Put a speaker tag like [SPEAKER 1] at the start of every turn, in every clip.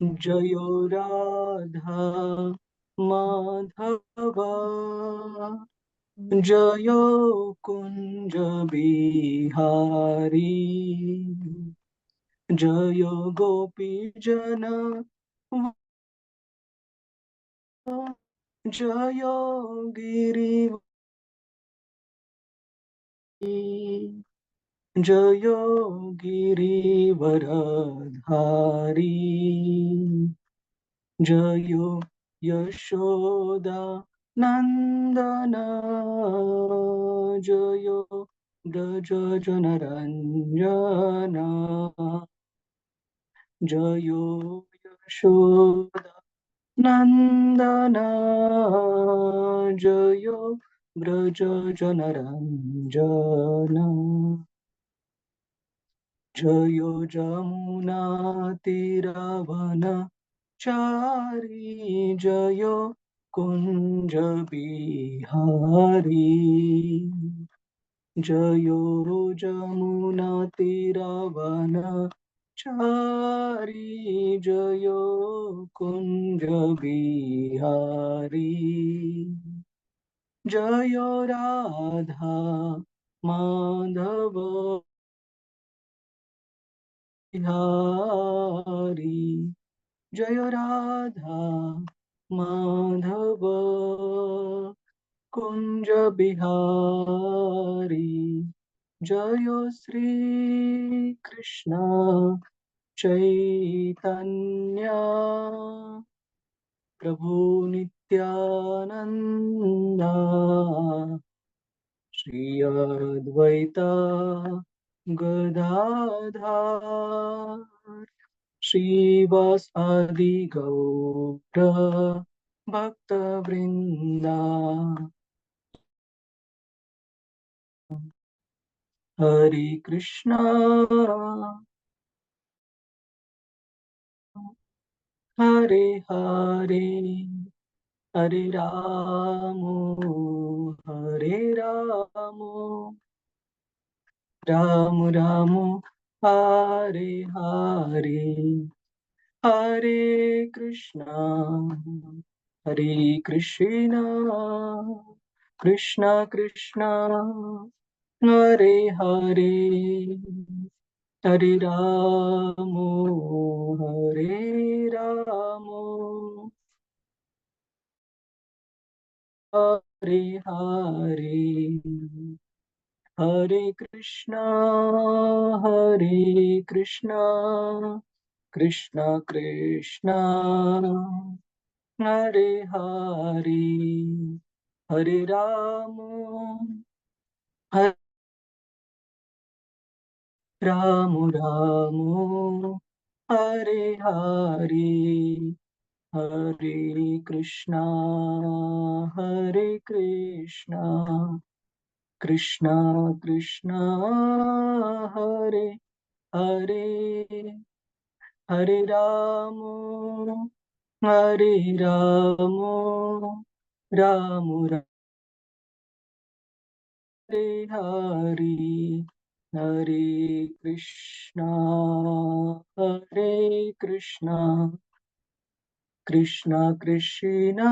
[SPEAKER 1] जयो राधा माधवा, जयो कुंज बिहारी, जयो गोपी जन, जयो गिरिवरी, जयो गिरिवरधारी, जयो यशोदा नंदन, जयो ब्रज जनरंजन, जयो यशोदा नंदन, जयो ब्रज जनरंजन, जयो जमुना तीरवन चारी, जयो कुंज बिहारी, जयो जमुना तीरवन चारी, जयो कुंज बिहारी, जयो राधा माधव बिहारी, जयो राधा माधव कुंज बिहारी, जयो श्री कृष्ण चैतन्य प्रभु नित्यानंद, श्री अद्वैता गदाधर श्रीवासादि गौर भक्तवृंदा, हरे कृष्णा हरे हरे, हरे राम हरे राम, राम राम हरे हरे, हरे कृष्णा हरे कृष्णा, कृष्णा कृष्णा हरे हरे, हरे राम हरे राम, हरे हरे, हरे कृष्णा कृष्णा कृष्णा हरे हरे, हरे राम हरे राम राम, हरे हरे, हरे कृष्णा कृष्णा कृष्णा हरे हरे, हरे राम हरे राम, राम राम हरे हरे, हरे कृष्णा कृष्णा कृष्णा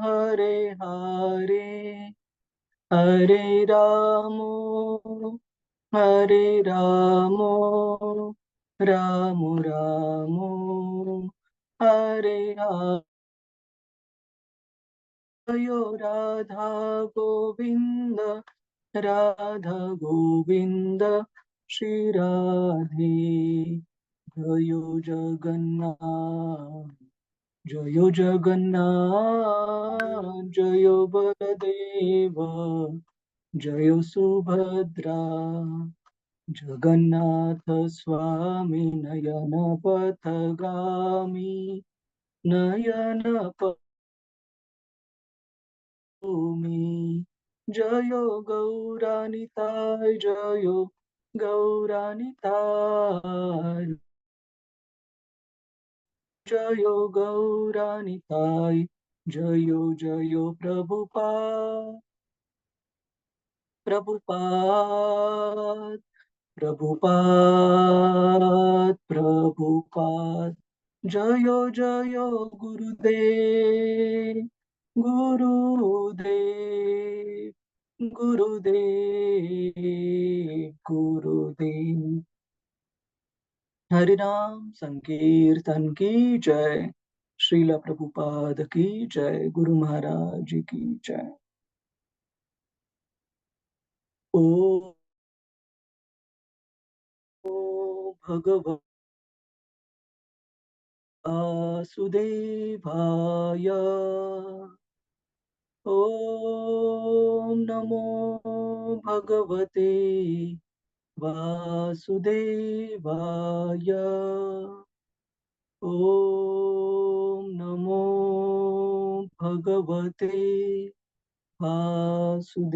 [SPEAKER 1] हरे हरे, हरे राम हरे राम, राम राम हरे हरे, जयो राधा गोविंद, राधा गोविंद श्री राधे, जयो जगन्नाथ, जयो जगन्नाथ, जयो बलदेव, जयो सुभद्रा, जगन्नाथ स्वामी नयन पथगामी, नयन पथगामी, जयो गौरानिताय, जयो गौरानिताय, जयो गौरानिताय, जयो जयो प्रभुपाद, प्रभुपाद, प्रभुपाद, प्रभुपाद, जयो जयो गुरुदेव गुरुदेव गुरुदेव गुरुदेव। हरिनाम संकीर्तन की जय। श्रील प्रभुपाद की जय। गुरु महाराज की जय। ओ भगवते वासुदेवाय। ॐ नमो भगवते वासुदेवाय। ॐ नमो भगवते वासुदेवाय।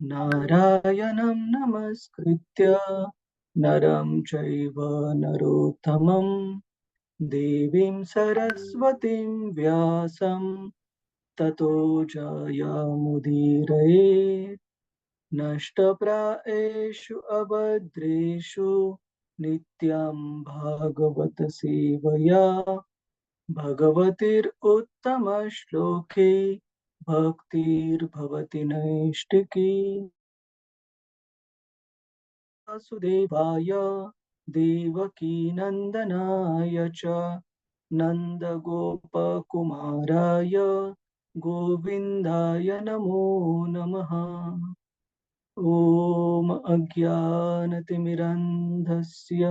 [SPEAKER 1] नारायणं नमस्कृत्य नरं चैव नरोत्तमं देवीं सरस्वतीं व्यासं ततो जयमुदीरये। नष्टप्रायेषु अभद्रेषु नित्यं भागवत सेवया भगवतीरुत्तमश्लोके भक्तिर्भवति नैष्टिकी। वासुदेवाय देवकीनन्दनाय च नन्दगोपकुमाराय गोविन्दाय नमो नमः। ॐ अज्ञानतिमिरन्धस्य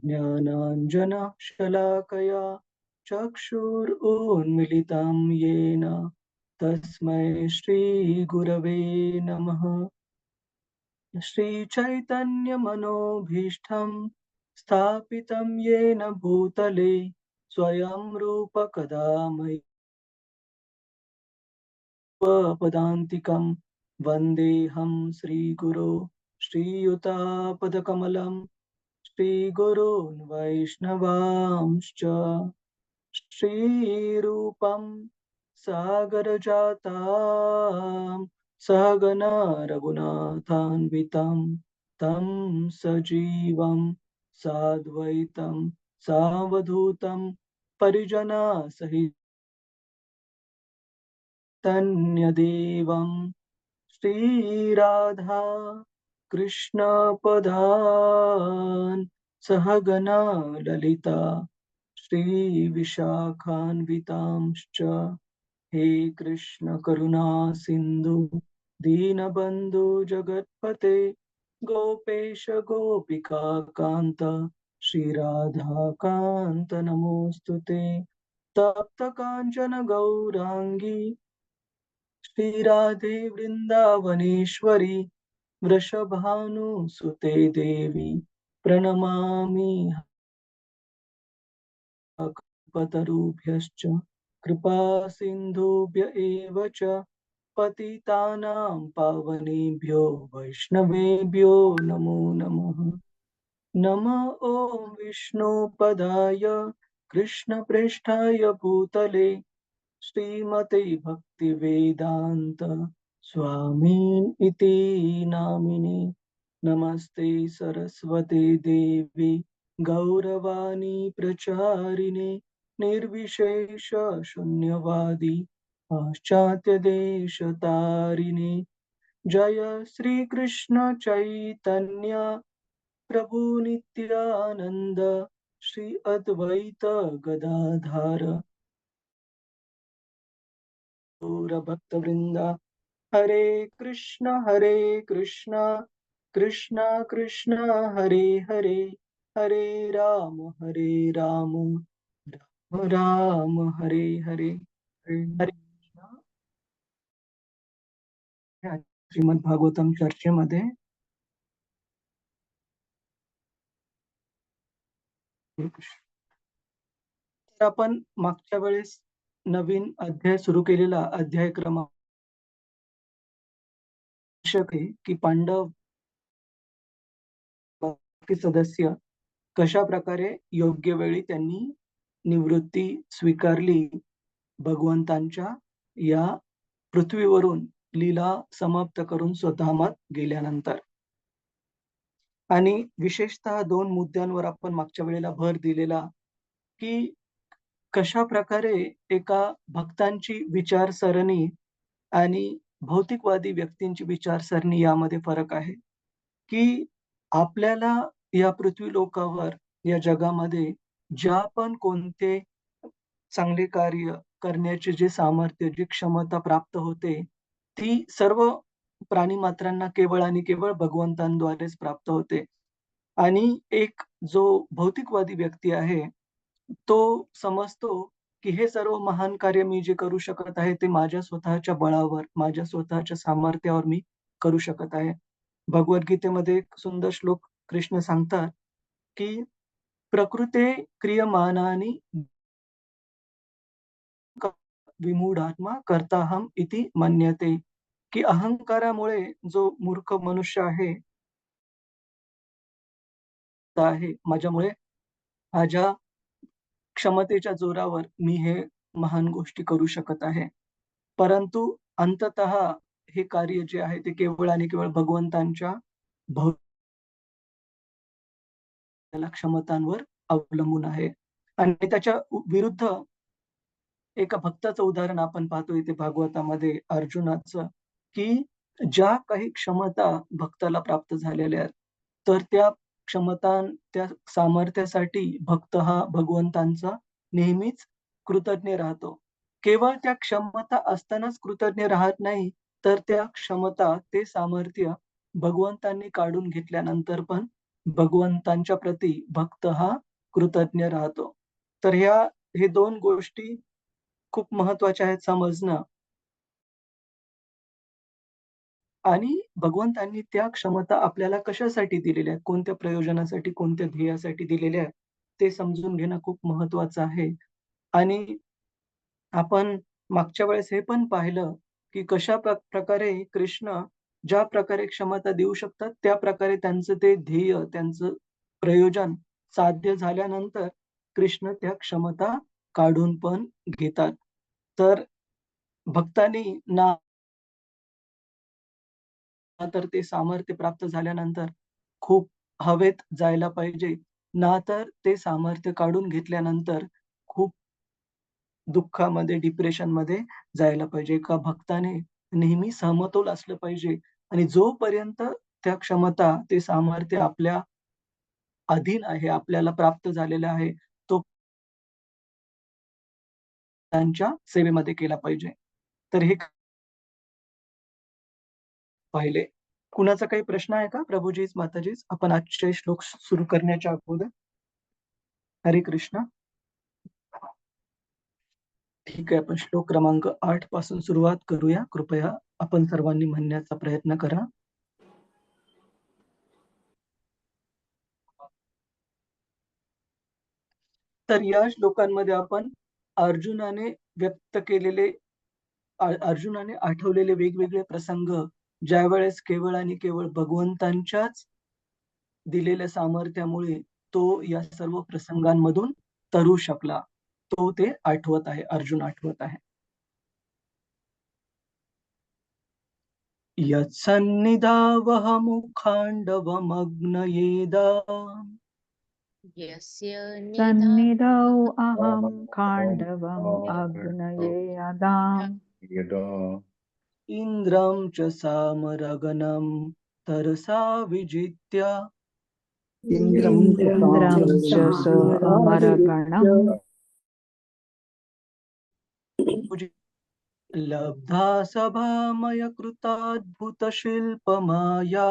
[SPEAKER 1] ज्ञानाञ्जनशलाकया चक्षुरुन्मिलितं येन तस्मै श्रीगुरवे नमः। श्रीचैतन्यमनोभीष्टं स्थापितं येन भूतले स्वयं रूप कदा मह्यपदान्तिकं वन्देऽहं श्रीगुरो श्रीयुतापदकमलं श्रीगुरून् वैष्णवांश्च। श्रीरूपं सागरजातां सहगना रघुनाथान्वितं तं सजीवं साद्वैतं सावधूतं परिजनसहितन्यदेवं श्रीराधा कृष्णपदान् सहगना ललिता श्रीविशाखान्वितांश्च। हे कृष्ण करुणा सिन्धु दीनबन्धु जगत्पते गोपेश गोपिका कान्त श्रीराधाकान्त नमोऽस्तुते। तप्त काञ्चन गौराङ्गी श्रीराधे वृन्दावनेश्वरी वृषभानुसुते देवी प्रणमामि कल्पतरुभ्यश्च कृपा सिन्धुभ्य एव च पतितानां पावनेभ्यो वैष्णवेभ्यो नमो नमः। नमः ॐ विष्णुपदाय कृष्णप्रेष्ठाय भूतले श्रीमते भक्तिवेदान्त स्वामिन् इति नामिने। नमस्ते सरस्वते देवी गौरवाणी प्रचारिणे निर्विशेष शून्यवादी पाश्चात्य देश तारिणे। जय श्री कृष्ण चैतन्य प्रभु नित्यानंद श्री अद्वैत गदाधार गौर भक्त वृंदा। हरे कृष्ण कृष्ण कृष्ण हरे हरे हरे राम राम राम हरे हरे। हरे कृष्ण। श्रीमद भागवतम चर्चेमध्ये तर आपण मागच्या वेळेस नवीन अध्याय सुरू केलेला अध्याय क्रमांक की पांडव सदस्य कशा प्रकारे योग्य वेळी त्यांनी निवृत्ती स्वीकारली भगवंतांच्या या पृथ्वीवरून लीला समाप्त करून स्वतः मत गेल्यानंतर। आणि विशेषतः 2 मुद्द्यांवर आपण मागच्या वेळेला भर दिलेला, की कशा प्रकारे एका भक्तांची विचारसरणी आणि भौतिकवादी व्यक्तींची विचारसरणी यामध्ये फरक आहे, की आपल्याला या पृथ्वीलोकावर, या जगामध्ये ज्या पण कोणते चांगले कार्य करण्याचे जे सामर्थ्य, जी क्षमता प्राप्त होते, ती सर्व प्राणीमात्रांना केवळ आणि केवळ भगवंतांद्वारेच प्राप्त होते. आणि एक जो भौतिकवादी व्यक्ती आहे, तो समजतो, की हे सर्व महान कार्य मी जे करू शकत आहे, ते माझ्या स्वतःच्या बळावर, माझ्या स्वतःच्या सामर्थ्यावर मी करू शकत आहे. भगवद्गीतेमध्ये एक सुंदर श्लोक कृष्ण सांगतात, की "प्रकृते क्रियमाणानि क विमूढात्मा कर्ताहं इति मन्यते." की अहंकारामुळे जो मूर्ख मनुष्य आहे, माझ्यामुळे माझ्या क्षमतेच्या जोरावर मी हे महान गोष्टी करू शकत आहे. परंतु अंततः हे कार्य जे आहे ते केवळ आणि केवळ भगवंतांच्या क्षमतांवर अवलंबून आहे. आणि त्याच्या विरुद्ध एका भक्ताचं उदाहरण आपण पाहतो इथे भागवतामध्ये अर्जुनाचं, की ज्या काही क्षमता भक्ताला प्राप्त झालेल्या आहेत, तर त्या क्षमता, त्या सामर्थ्यासाठी भक्त हा भगवंतांचा नेहमीच कृतज्ञ राहतो. केवळ त्या क्षमता असतानाच कृतज्ञ राहत नाही, तर त्या क्षमता, ते सामर्थ्य भगवंतांनी काढून घेतल्यानंतर पण भगवंतांच्या प्रती भक्त हा कृतज्ञ राहतो. तर हे 2 गोष्टी खूप महत्त्वाच्या आहेत समजणं. आणि भगवंतांनी त्या क्षमता आपल्याला कशासाठी दिलेल्या आहेत, कोणत्या प्रयोजनासाठी, कोणत्या ध्येयासाठी दिलेल्या आहेत, ते समजून घेणं खूप महत्त्वाचं आहे. आणि आपण मागच्या वेळेस हे पण पाहिलं, की कशा प्रकारे कृष्ण ज्या प्रकारे क्षमता देऊ शकतात, त्या प्रकारे त्यांचं ते ध्येय, त्यांचं प्रयोजन साध्य झाल्यानंतर कृष्ण त्या क्षमता काढून पण घेतात. तर भक्तांनी ना तर ते सामर्थ्य प्राप्त झाल्यानंतर खूप हवेत जायला पाहिजे, ना तर ते सामर्थ्य काढून घेतल्यानंतर खूप दुःखामध्ये, डिप्रेशनमध्ये जायला पाहिजे. एका भक्ताने नेहमी समतोल असलं पाहिजे आणि जोपर्यंत त्या क्षमता, ते सामर्थ्य आपल्या अधीन आहे, आपल्याला प्राप्त झालेलं आहे, तो त्यांच्या सेवेमध्ये केला पाहिजे. तर हे पाहिले. कुणाचा काही प्रश्न आहे का? प्रभुजीच, माताजीच, आपण आजचे श्लोक सुरू करण्याच्या अगोदर? हरे कृष्ण. ठीक आहे. आपण श्लोक क्रमांक 8 पासून सुरुवात करूया. कृपया आपण सर्वांनी म्हणण्याचा प्रयत्न करा. तर या श्लोकांमध्ये आपण अर्जुनाने व्यक्त केलेले अर्जुनाने आठवलेले वेगवेगळे प्रसंग, ज्यावेळेस केवळ आणि केवळ भगवंतांच्याच दिलेल्या सामर्थ्यामुळे तो या सर्व प्रसंगांमधून तरू शकला. तो ते आठवत आहे, अर्जुन आठवत आहे. यत्सन्निधावहमुखाण्डवमग्नयेदा
[SPEAKER 2] यस्य
[SPEAKER 3] सन्निधौ अहं खाण्डवम् अग्नये अदाम्
[SPEAKER 1] इन्द्रं च सामरगणं तरसा विजित्य
[SPEAKER 3] इन्द्रं च स अमरगणम्
[SPEAKER 1] लब्धा सभामय कृताद्भुतशिल्पमाया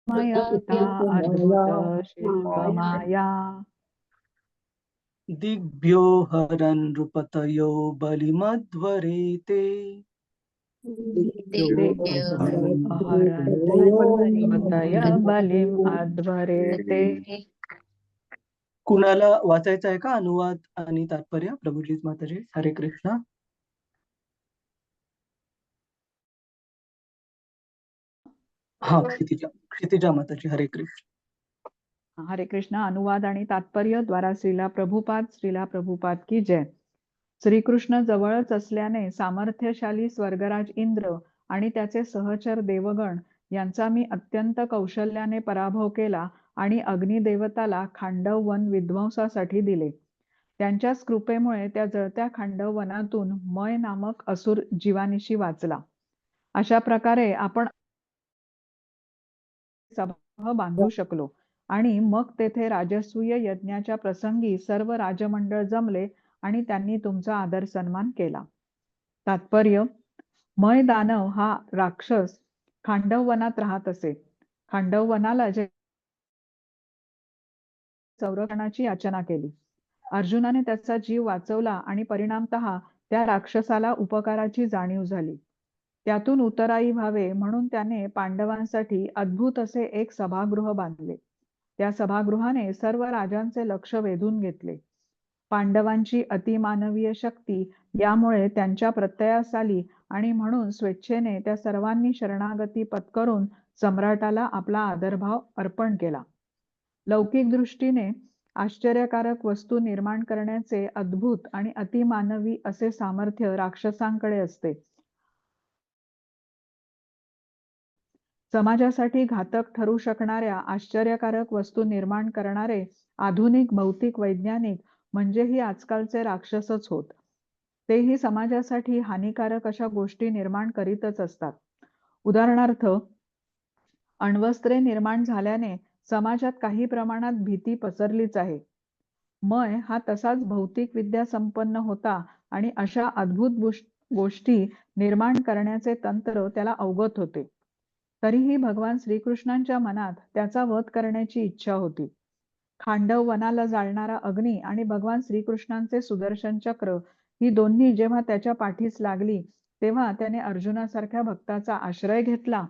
[SPEAKER 3] मयता अद्भुत शिल्पमाया
[SPEAKER 1] दिग्भ्यो हरन् नृपतयो बलिमध्वरेते
[SPEAKER 3] अहरन्पतय बलिम् अध्वरेते.
[SPEAKER 1] कुणाला वाचायचं आहे का अनुवाद आणि तात्पर्य? प्रभुजीच, माताजी, हरे कृष्ण. हा, क्षितिजा माताजी, हरे कृष्ण.
[SPEAKER 3] हरे कृष्ण. अनुवाद आणि तात्पर्य द्वारा श्रीला प्रभुपाद की जय. श्रीकृष्ण जवळच असल्याने सामर्थ्यशाली स्वर्गराज इंद्र आणि त्याचे सहचर देवगण यांचा मी अत्यंत कौशल्याने पराभव केला आणि अग्निदेवताला खांडव वन विध्वंसासाठी दिले. त्यांच्याच कृपेमुळे त्या जळत्या खांडव वनातून मय नामक असुर जीवानिशी वाचला. अशा प्रकारे आपण सभागृह बांधू शकलो आणि मग तेथे राजसूय यज्ञाच्या प्रसंगी सर्व राजमंडळ जमले आणि त्यांनी तुमचा आदर सन्मान केला. तात्पर्य: मय दानव हा राक्षस खांडव वनात राहत असे. खांडव वनाला जे संरक्षणाची याचना केली. अर्जुनाने त्याचा जीव वाचवला आणि परिणामतः त्या राक्षसाला उपकाराची जाणीव झाली. त्यातून उतराई व्हावे म्हणून त्याने पांडवांसाठी अद्भुत असे एक सभागृह बांधले. त्या सभागृहाने सर्व राजांचे लक्ष वेधून घेतले. पांडवांची अतिमानवीय शक्ती यामुळे त्यांच्या प्रत्ययास आली आणि म्हणून स्वेच्छेने त्या सर्वांनी शरणागती पत्करून सम्राटाला आपला आदरभाव अर्पण केला. लौकिक दृष्टीने आश्चर्यकारक वस्तू निर्माण करण्याचे अद्भुत आणि अतिमानवी असे सामर्थ्य राक्षसांकडे असते. समाजासाठी घातक ठरू शकणाऱ्या आश्चर्यकारक वस्तू निर्माण करणारे आधुनिक भौतिक वैज्ञानिक म्हणजेही आजकालचे राक्षसच होत. तेही समाजासाठी हानिकारक अशा गोष्टी निर्माण करीतच असतात. उदाहरणार्थ, अण्वस्त्रे निर्माण झाल्याने समाजात काही प्रमाणात भीती पसरलीच आहे. मय हा तसाच भौतिक विद्या संपन्न होता आणि अशा अद्भुत गोष्टी निर्माण करण्याचे तंत्र त्याला अवगत होते. तरीही भगवान श्रीकृष्णांच्या मनात त्याचा वध करण्याची इच्छा होती. खांडव वनाला जाळणारा अग्नी आणि भगवान श्रीकृष्णांचे सुदर्शन चक्र ही दोन्ही जेव्हा त्याच्या पाठीस लागली तेव्हा त्याने अर्जुनासारख्या भक्ताचा आश्रय घेतला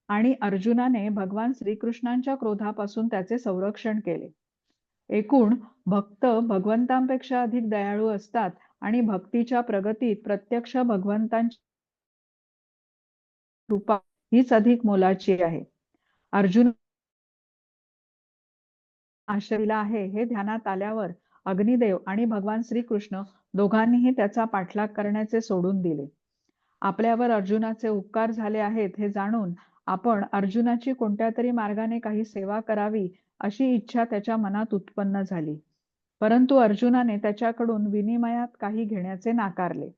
[SPEAKER 3] आणि अर्जुनाने भगवान श्रीकृष्णांच्या क्रोधापासून त्याचे संरक्षण केले. एकूण भक्त भगवंतांपेक्षा अधिक दयाळू असतात आणि भक्तीच्या प्रगतीत प्रत्यक्ष भगवंतांची कृपा हीच अधिक मोलाची आहे. अर्जुन आश्रयला आहे हे ध्यानात आल्यावर अग्निदेव आणि भगवान श्रीकृष्ण दोघांनीही त्याचा पाठलाग करण्याचे सोडून दिले. आपल्यावर अर्जुनाचे उपकार झाले आहेत हे जाणून आपण अर्जुनाची कोणत्या तरी मार्गाने काही सेवा करावी अशी इच्छा त्याच्या मनात उत्पन्न झाली. परंतु अर्जुनाने त्याच्याकडून विनिमयात काही घेण्याचे नाकारले.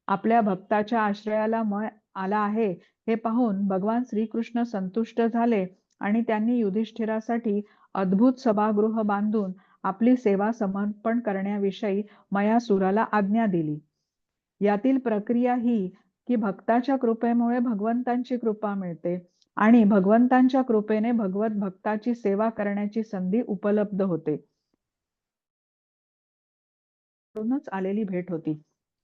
[SPEAKER 3] आपल्या भक्ताच्या आश्रयाला मय आला आहे हे पाहून भगवान श्रीकृष्ण संतुष्ट झाले आणि त्यांनी युधिष्ठिरासाठी अद्भुत सभागृह बांधून आपली सेवा समर्पण करण्याविषयी मयासुराला आज्ञा दिली. यातील प्रक्रिया ही की भक्ताच्या कृपेमुळे भगवंतांची कृपा मिळते आणि भगवंतांच्या कृपेने भगवत भक्ताची सेवा करण्याची संधी उपलब्ध होते. आलेली भेट होती.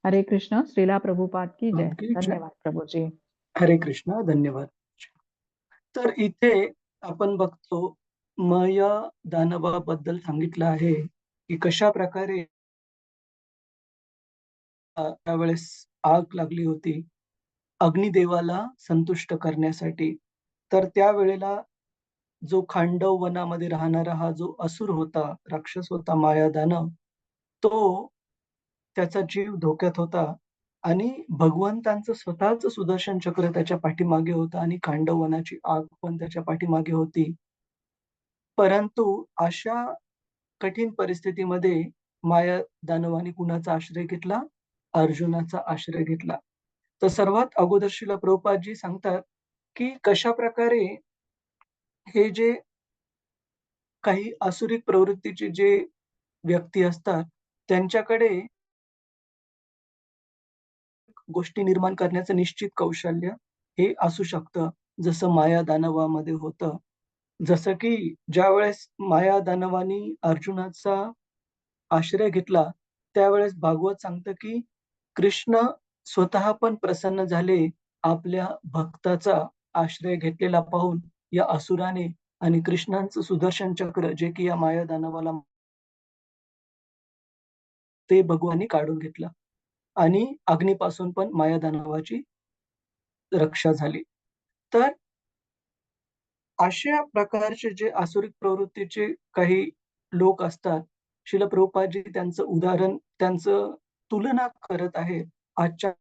[SPEAKER 3] हरे कृष्ण. श्रीला प्रभुपाद की जय.
[SPEAKER 1] आणखी
[SPEAKER 3] धन्यवाद प्रभूजी.
[SPEAKER 1] हरे कृष्ण. धन्यवाद. तर इथे आपण बघतो मय दानवाबद्दल सांगितलं आहे की कशा प्रकारे त्यावेळेस आग लागली होती अग्निदेवाला संतुष्ट करण्यासाठी. तर त्यावेळेला जो खांडव वनामध्ये राहणारा हा जो असुर होता, राक्षस होता, मायादानव, तो त्याचा जीव धोक्यात होता आणि भगवंतांचं स्वतःचं सुदर्शन चक्र त्याच्या पाठीमागे होतं आणि खांडव वनाची आग पण त्याच्या पाठीमागे होती. परंतु अशा कठीण परिस्थितीमध्ये मायादानवाने कुणाचा आश्रय घेतला? अर्जुनाचा आश्रय घेतला. तर सर्वात अगोदर श्रील प्रभुपादजी सांगतात, की कशाप्रकारे हे जे काही आसुरिक प्रवृत्तीचे जे व्यक्ती असतात, त्यांच्याकडे गोष्टी निर्माण करण्याचं निश्चित कौशल्य हे असू शकतं. जसं मायादानवामध्ये होतं. जसं की ज्यावेळेस मायादानवानी अर्जुनाचा आश्रय घेतला, त्यावेळेस भागवत सांगतं, की कृष्ण स्वतः पण प्रसन्न झाले आपल्या भक्ताचा आश्रय घेतलेला पाहून या असुराने आणि कृष्णांचं सुदर्शन चक्र जे की या मायादानवाला ते भगवाननी काढून घेतलं आणि अग्नीपासून पण मायादानवाची रक्षा झाली. तर अशा प्रकारचे जे आसुरिक प्रवृत्तीचे काही लोक असतात, श्रील प्रभुपादजी त्यांचं उदाहरण, त्यांचं तुलना करत आहेत आजच्या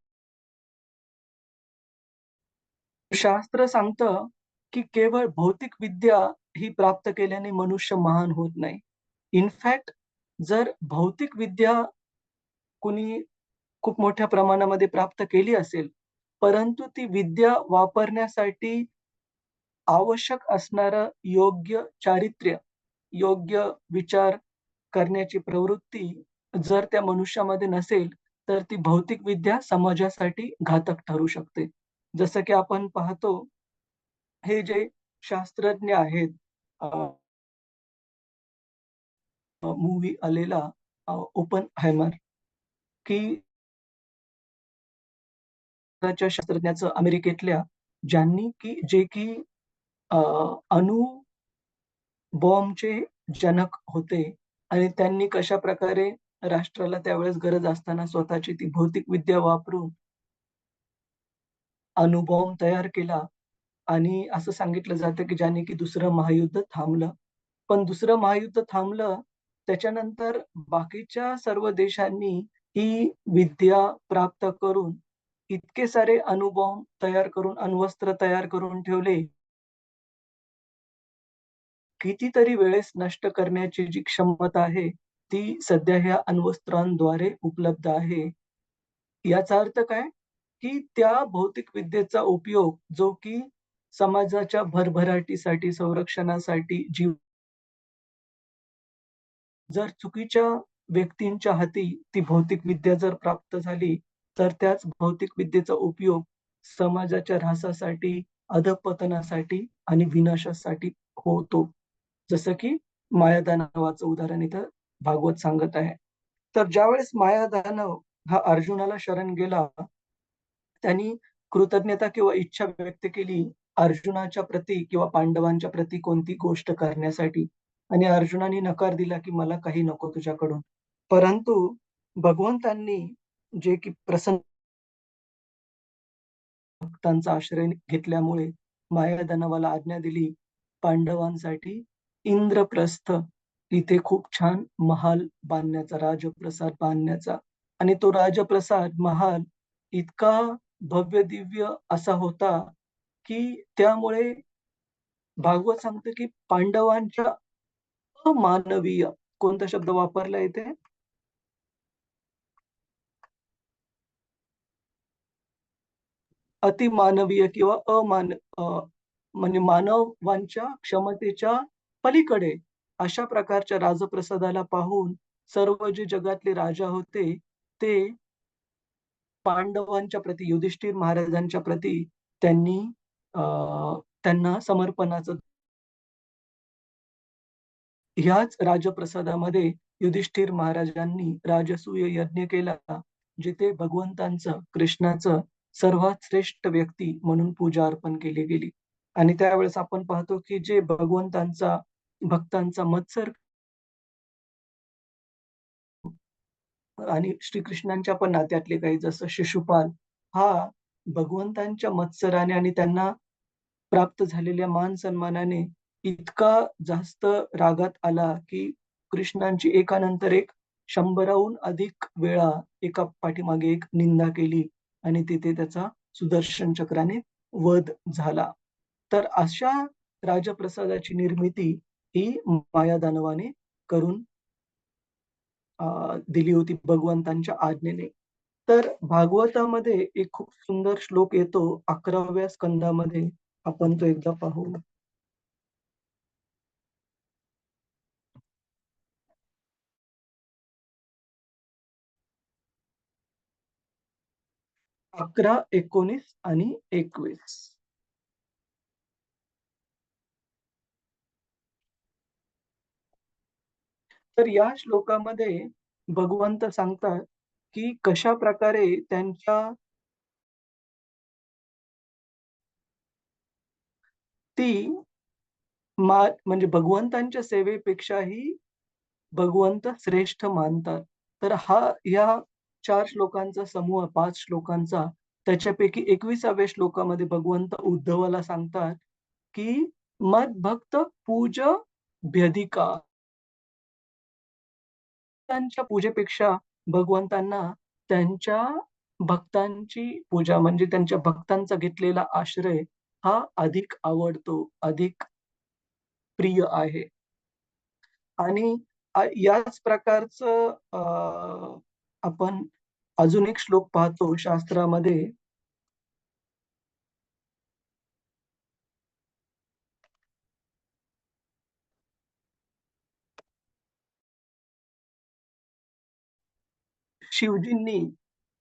[SPEAKER 1] शास्त्र सांगतं, की केवळ भौतिक विद्या ही प्राप्त केल्याने मनुष्य महान होत नाही. इनफॅक्ट जर भौतिक विद्या कुणी खूप मोठ्या प्रमाणामध्ये प्राप्त केली असेल, परंतु ती विद्या वापरण्यासाठी आवश्यक असणारं योग्य चारित्र्य, योग्य विचार करण्याची प्रवृत्ती जर त्या मनुष्यामध्ये नसेल, तर ती भौतिक विद्या समाजासाठी घातक ठरू शकते. जसं की आपण पाहतो, हे जे शास्त्रज्ञ आहेत, मूव्ही आलेला ओपनहायमर, की च्या शास्त्रज्ञाचं अमेरिकेतल्या ज्यांनी की जे की अ, अणु बॉम्बचे जनक होते आणि त्यांनी कशाप्रकारे राष्ट्राला त्यावेळेस गरज असताना स्वतःची ती भौतिक विद्या वापरून अणुबॉम्ब तयार केला आणि असं सांगितलं जातं, की ज्याने की दुसरं महायुद्ध थांबलं. पण दुसरं महायुद्ध थांबलं, त्याच्यानंतर बाकीच्या सर्व देशांनी ही विद्या प्राप्त करून इतके सारे अणुबॉम्ब तयार करून, अण्वस्त्र तयार करून ठेवले, कितीतरी वेळेस नष्ट करण्याची जी क्षमता आहे, ती सध्या ह्या अण्वस्त्रांद्वारे उपलब्ध आहे. याचा अर्थ काय? की त्या भौतिक विद्येचा उपयोग जो की समाजाच्या भरभराटीसाठी, संरक्षणासाठी जर चुकीच्या व्यक्तींच्या हाती ती भौतिक विद्या जर प्राप्त झाली, तर त्याच भौतिक विद्येचा उपयोग समाजाच्या ऱ्हासासाठी, अधःपतनासाठी आणि विनाशासाठी होतो. जसं की मायादानवाचं उदाहरण इथं भागवत सांगत आहे. तर ज्यावेळेस मायादानव हा अर्जुनाला शरण गेला, त्यांनी कृतज्ञता किंवा इच्छा व्यक्त केली अर्जुनाच्या प्रती किंवा पांडवांच्या प्रती कोणती गोष्ट करण्यासाठी आणि अर्जुनाने नकार दिला, की मला काही नको तुझ्याकडून. परंतु भगवंतांनी जे की प्रसन्न भक्तांचा आश्रय घेतल्यामुळे मायादानवाला आज्ञा दिली, पांडवांसाठी इंद्रप्रस्थ इथे खूप छान महाल बांधण्याचा, राजप्रसाद बांधण्याचा आणि तो राजप्रसाद, महाल इतका भव्य-दिव्य असा होता, की त्यामुळे भागवत सांगतं, की पांडवांच्या अमानवीय कोणता शब्द वापरला इथे? अतिमानवीय किंवा म्हणजे मानवांच्या क्षमतेच्या पलीकडे अशा प्रकारच्या राजप्रसादाला पाहून सर्व जे जगातले राजा होते, ते पांडवांच्या प्रती, युधिष्ठिर महाराजांच्या प्रती त्यांनी अ, त्यांना समर्पणाचं ह्याच राजप्रसादामध्ये युधिष्ठिर महाराजांनी राजसूय यज्ञ केला, जिथे भगवंतांचं, कृष्णाचं सर्वात श्रेष्ठ व्यक्ती म्हणून पूजा अर्पण केली गेली. आणि त्यावेळेस आपण पाहतो, की जे भगवंतांचा, भक्तांचा मत्सर आणि श्रीकृष्णांच्या पण नात्यातले काही जसं शिशुपाल, हा भगवंतांच्या मत्सराने आणि त्यांना प्राप्त झालेल्या मान-सन्मानाने इतका जास्त रागात आला, की कृष्णांची एकानंतर एक 100 अधिक वेळा एका पाठीमागे एक निंदा केली आणि तिथे त्याचा सुदर्शन चक्राने वध झाला. तर अशा राजप्रसादाची निर्मिती ही मायादानवाने करून दिली होती भगवंतांच्या आज्ञेने. तर भागवतामध्ये एक खूप सुंदर श्लोक येतो 11व्या स्कंदामध्ये. आपण तो एकदा पाहू. 11, 19 आणि 21. तर या श्लोकामध्ये भगवंत सांगतात, की कशाप्रकारे त्यांच्या ती म्हणजे भगवंतांच्या सेवेपेक्षाही भगवंत श्रेष्ठ मानतात. तर या 4 श्लोकांचा समूह 5 श्लोकांचा त्याच्यापैकी 21व्या श्लोकामध्ये भगवंत उद्धवाला सांगतात, की "मद्भक्त पूज भ्यधिका." त्यांच्या पूजेपेक्षा भगवंतांना त्यांच्या भक्तांची पूजा म्हणजे त्यांच्या भक्तांचा घेतलेला आश्रय हा अधिक आवडतो, अधिक प्रिय आहे. आणि याच प्रकारचं आपण अजून एक श्लोक पाहतो शास्त्रामध्ये. शिवजींनी,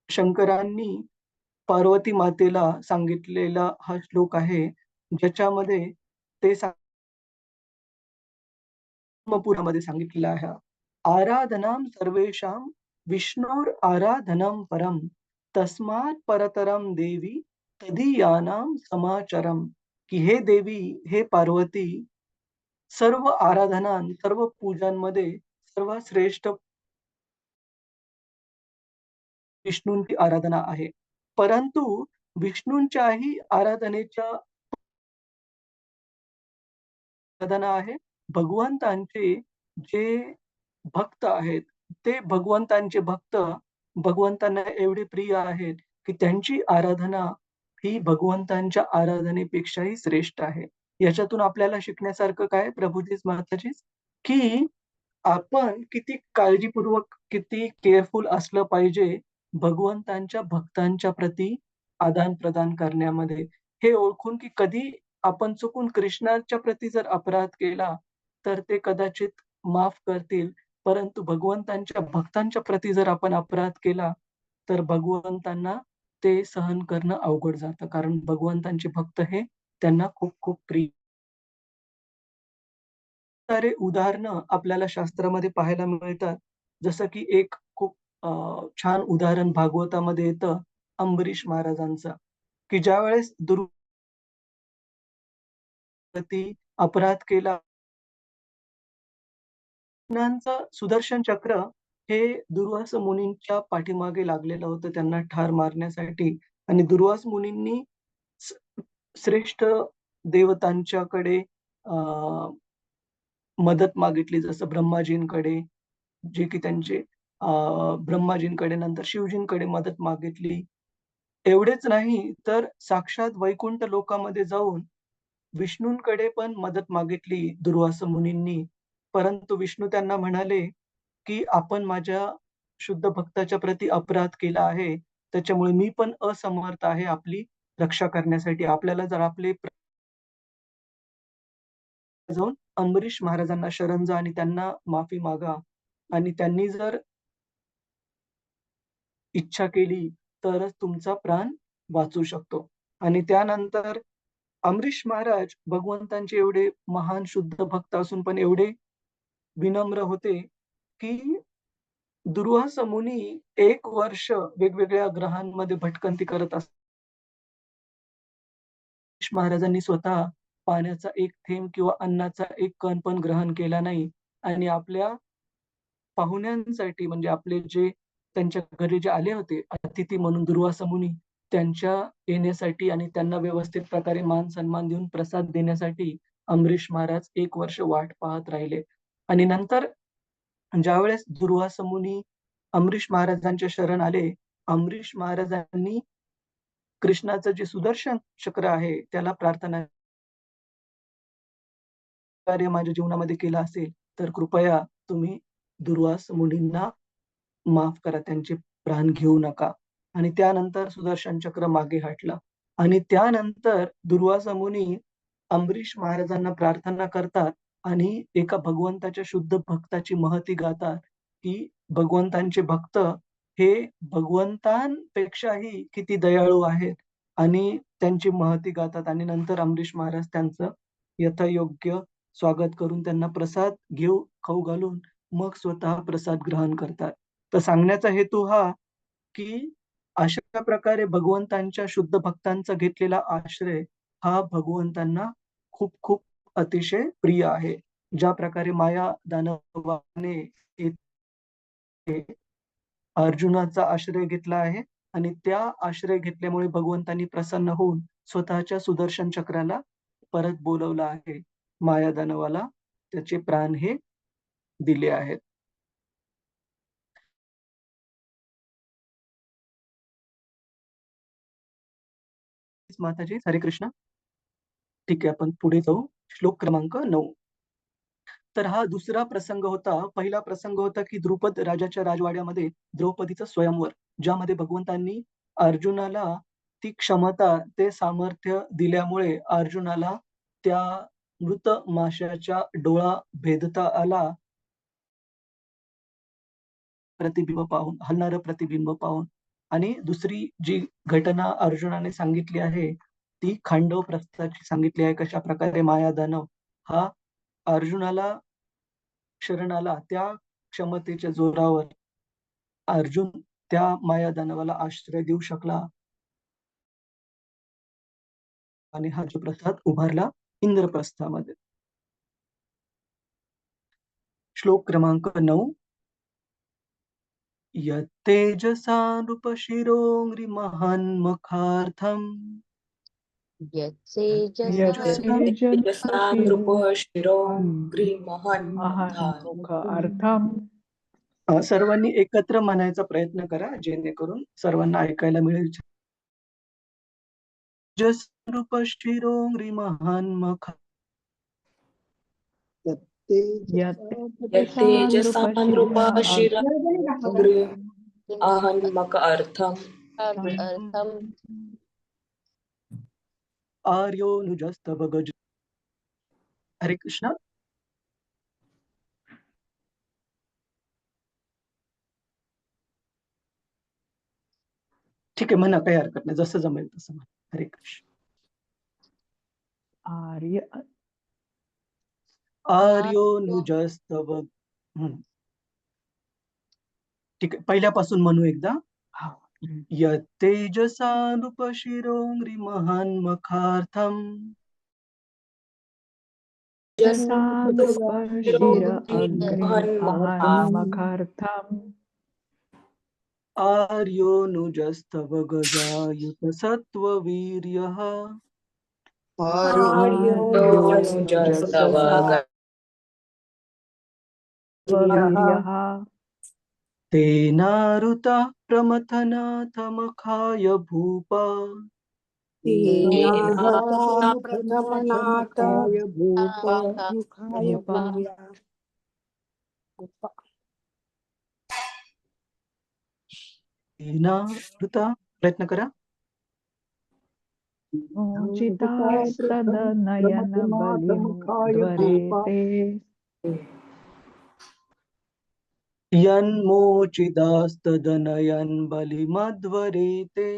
[SPEAKER 1] शंकरांनी पार्वती मातेला सांगितलेला हा श्लोक आहे, ज्याच्यामध्ये ते ब्रह्मपुरामध्ये सांगितलेलं आहे. आराधनां सर्वेषां विष्णोर आराधनं परम तस्मात् परतरम देवी तदीयानां समाचरम. की हे देवी, हे पार्वती, सर्व आराधना, सर्व पूजांमध्ये सर्वात श्रेष्ठ विष्णूंची आराधना आहे. परंतु विष्णूंच्याही आराधनेच्या आराधना आहे. भगवंतांचे जे भक्त आहेत, ते भगवंतांचे भक्त भगवंतांना एवढे प्रिय आहेत, की त्यांची आराधना ही भगवंतांच्या आराधनेपेक्षाही श्रेष्ठ आहे. याच्यातून आपल्याला शिकण्यासारखं काय प्रभूजीच माताजीच, की आपण किती काळजीपूर्वक, किती केअरफुल असलं पाहिजे भगवंतांच्या भक्तांच्या प्रती आदान-प्रदान करण्यामध्ये. हे ओळखून की कधी आपण चुकून कृष्णाच्या प्रती जर अपराध केला, तर ते कदाचित माफ करतील. परंतु भगवंतांच्या भक्तांच्या प्रती जर आपण अपराध केला, तर भगवंतांना ते सहन करणं अवघड जातं. कारण भगवंतांचे भक्त हे त्यांना खूप खूप प्रिय. सारे उदाहरणं आपल्याला शास्त्रामध्ये पाहायला मिळतात. जसं की एक खूप छान उदाहरण भागवतामध्ये येतं अंबरीश महाराजांचं, की ज्यावेळेस दुर्योधनाप्रती अपराध केला, कृष्णांचं सुदर्शन चक्र हे दुर्वास मुनींच्या पाठीमागे लागलेलं होतं त्यांना ठार मारण्यासाठी. आणि दुर्वास मुनींनी स श्रेष्ठ देवतांच्याकडे अ, मदत मागितली, जसं ब्रह्माजींकडे, जे की त्यांचे अ, ब्रह्माजींकडे, नंतर शिवजींकडे मदत मागितली. एवढेच नाही, तर साक्षात वैकुंठ लोकामध्ये जाऊन विष्णूंकडे पण मदत मागितली दुर्वासा मुनींनी. परंतु विष्णू त्यांना म्हणाले, की "आपण माझ्या शुद्ध भक्ताच्या प्रती अपराध केला आहे. त्याच्यामुळे मी पण असमर्थ आहे आपली रक्षा करण्यासाठी. आपल्याला जर आपले जाऊन अंबरीश महाराजांना शरण जा आणि त्यांना माफी मागा. आणि त्यांनी जर इच्छा केली, तरच तुमचा प्राण वाचू शकतो." आणि त्यानंतर अमरीश महाराज भगवंतांचे एवढे महान शुद्ध भक्त असून पण एवढे विनम्र होते, की दुर्वासा मुनी 1 वर्ष वेगवेगळ्या ग्रहांमध्ये भटकंती करत असताना महाराजांनी स्वतः पाण्याचा एक थेंब किंवा अन्नाचा एक कण पण ग्रहण केला नाही. आणि आपल्या पाहुण्यांसाठी, म्हणजे आपले जे त्यांच्या घरी जे आले होते अतिथी म्हणून दुर्वासा मुनी, त्यांच्या येण्यासाठी आणि त्यांना व्यवस्थित प्रकारे मान-सन्मान देऊन प्रसाद देण्यासाठी अमरीश महाराज 1 वर्ष वाट पाहत राहिले. आणि नंतर ज्यावेळेस दुर्वासा मुनी अमरीश महाराजांच्या शरण आले, अमरीश महाराजांनी कृष्णाचं जे सुदर्शन चक्र आहे, त्याला प्रार्थना कार्य माझ्या जीवनामध्ये केलं असेल, तर कृपया तुम्ही दुर्वास मुनींना माफ करा, त्यांचे प्राण घेऊ नका. आणि त्यानंतर सुदर्शन चक्र मागे हटलं. आणि त्यानंतर दुर्वासा मुनी अंबरीश महाराजांना प्रार्थना करतात आणि एका भगवंताच्या शुद्ध भक्ताची महती गातात, की भगवंतांचे भक्त हे भगवंतांपेक्षाही किती दयाळू आहेत. आणि त्यांची महती गातात आणि नंतर अंबरीश महाराज त्यांचं यथायोग्य स्वागत करून त्यांना प्रसाद खाऊ घालून मग स्वतः प्रसाद ग्रहण करतात. तर सांगण्याचा हेतू हा, की अशा प्रकारे भगवंतांच्या शुद्ध भक्तांचा घेतलेला आश्रय हा भगवंतांना खूप खूप अतिशय प्रिय आहे. ज्या प्रकारे माया दानवाने येथे अर्जुनाचा आश्रय घेतला आहे आणि त्या आश्रय घेतल्यामुळे भगवंतांनी प्रसन्न होऊन स्वतःच्या सुदर्शन चक्राला परत बोलावलं आहे. माया दानवाला त्याचे प्राण हे दिले आहेत. माताजी, हरे कृष्ण. ठीक आहे, आपण पुढे जाऊ. श्लोक क्रमांक 9. तर हा दुसरा प्रसंग होता. पहिला प्रसंग होता, की द्रुपद राजाच्या राजवाड्यामध्ये द्रौपदीचं स्वयंवर, ज्यामध्ये भगवंतांनी अर्जुनाला ती क्षमता, ते सामर्थ्य दिल्यामुळे अर्जुनाला त्या मृत माशाच्या डोळा भेदता आला, प्रतिबिंब पाहून, हलणारं प्रतिबिंब पाहून. आणि दुसरी जी घटना अर्जुनाने सांगितली आहे, ती खांडव प्रस्थाची सांगितली आहे. कशाप्रकारे मायादानव हा अर्जुनाला शरण आला. त्या क्षमतेच्या जोरावर अर्जुन त्या मायादानवाला आश्रय देऊ शकला आणि हा जो प्रसाद उभारला इंद्रप्रस्थामध्ये. श्लोक क्रमांक 9. यत्तेजसा नृपशिरोऽङ्घ्रिमहान्मखार्थम्
[SPEAKER 3] यत्तेजसा
[SPEAKER 2] नृपशिरो
[SPEAKER 3] महान्मुख
[SPEAKER 2] गृह्महन्मखार्थम्.
[SPEAKER 3] अर्थम.
[SPEAKER 1] सर्वांनी एकत्र म्हणायचा प्रयत्न करा, जेणेकरून सर्वांना ऐकायला मिळेल. तेजसा नृपशिरोऽङ्घ्रिमहान्मखा
[SPEAKER 3] यत्तेजसा
[SPEAKER 2] यत्तेजसा
[SPEAKER 3] नृपशिर
[SPEAKER 2] नृपशिरो
[SPEAKER 3] अर्थम.
[SPEAKER 2] गृह्महन्मखार्थम्.
[SPEAKER 1] आर्योनुजस्तव गज. हरे कृष्ण. ठीक आहे, म्हणा, काही हरकत नाही. जसं जमेल तसं म्हणा. हरे कृष्ण.
[SPEAKER 3] आर्य
[SPEAKER 1] आर्योनुजस्तव. ठीक आहे, पहिल्यापासून म्हणू एकदा.
[SPEAKER 3] हा.
[SPEAKER 1] यत्तेजसा नृपशिरोऽङ्घ्रिमहान्मखार्थम्
[SPEAKER 3] जसा नृपशिर अग्नि अहन्मखार्थम.
[SPEAKER 1] आर्योनुजस्तव गजायुतसत्त्ववीर्यः
[SPEAKER 2] आर्योनुजस्तव
[SPEAKER 3] वीर्यः
[SPEAKER 1] तेनारुतः प्रमथनाथमखाय भूपा
[SPEAKER 2] प्रथमनाथ
[SPEAKER 3] भूपा
[SPEAKER 1] तेनारुतः, प्रयत्न करा.
[SPEAKER 3] मोचितास्तदनयन बलिमुद्वरे ते.
[SPEAKER 1] यन्मोचिदास्तदनयन् बलिमध्वरेते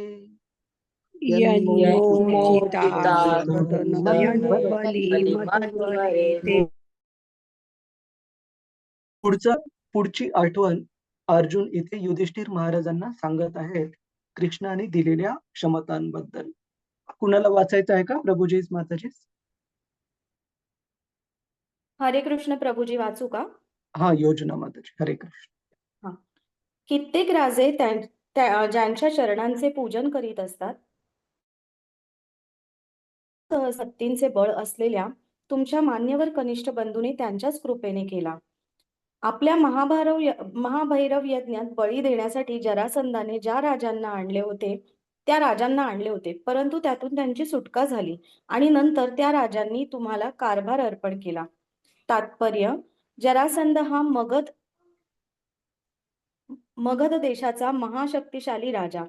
[SPEAKER 1] पुढची आठवण अर्जुन इथे युधिष्ठिर महाराजांना सांगत आहेत कृष्णाने दिलेल्या क्षमतांबद्दल. कुणाला वाचायचं आहे का? प्रभुजीच, माताजीच?
[SPEAKER 4] हरे कृष्ण प्रभूजी, वाचू का?
[SPEAKER 1] हा, योजना माताजी. हरे कृष्ण.
[SPEAKER 4] कित्येक राजे ज्यांच्या चरणांचे पूजन करीत असतात, सत्तींचे बळ असलेल्या तुमच्या मान्यवर कनिष्ठ बंधूने त्यांच्याच कृपेने केला. आपल्या महाभैरव यज्ञात बळी देण्यासाठी जरासंधाने ज्या राजांना आणले होते, त्या राजांना आणले होते, परंतु त्यातून त्यांची सुटका झाली आणि नंतर त्या राजांनी तुम्हाला कारभार अर्पण केला. तात्पर्य: जरासंध हा मगध देशाचा महाशक्तिशाली राजा.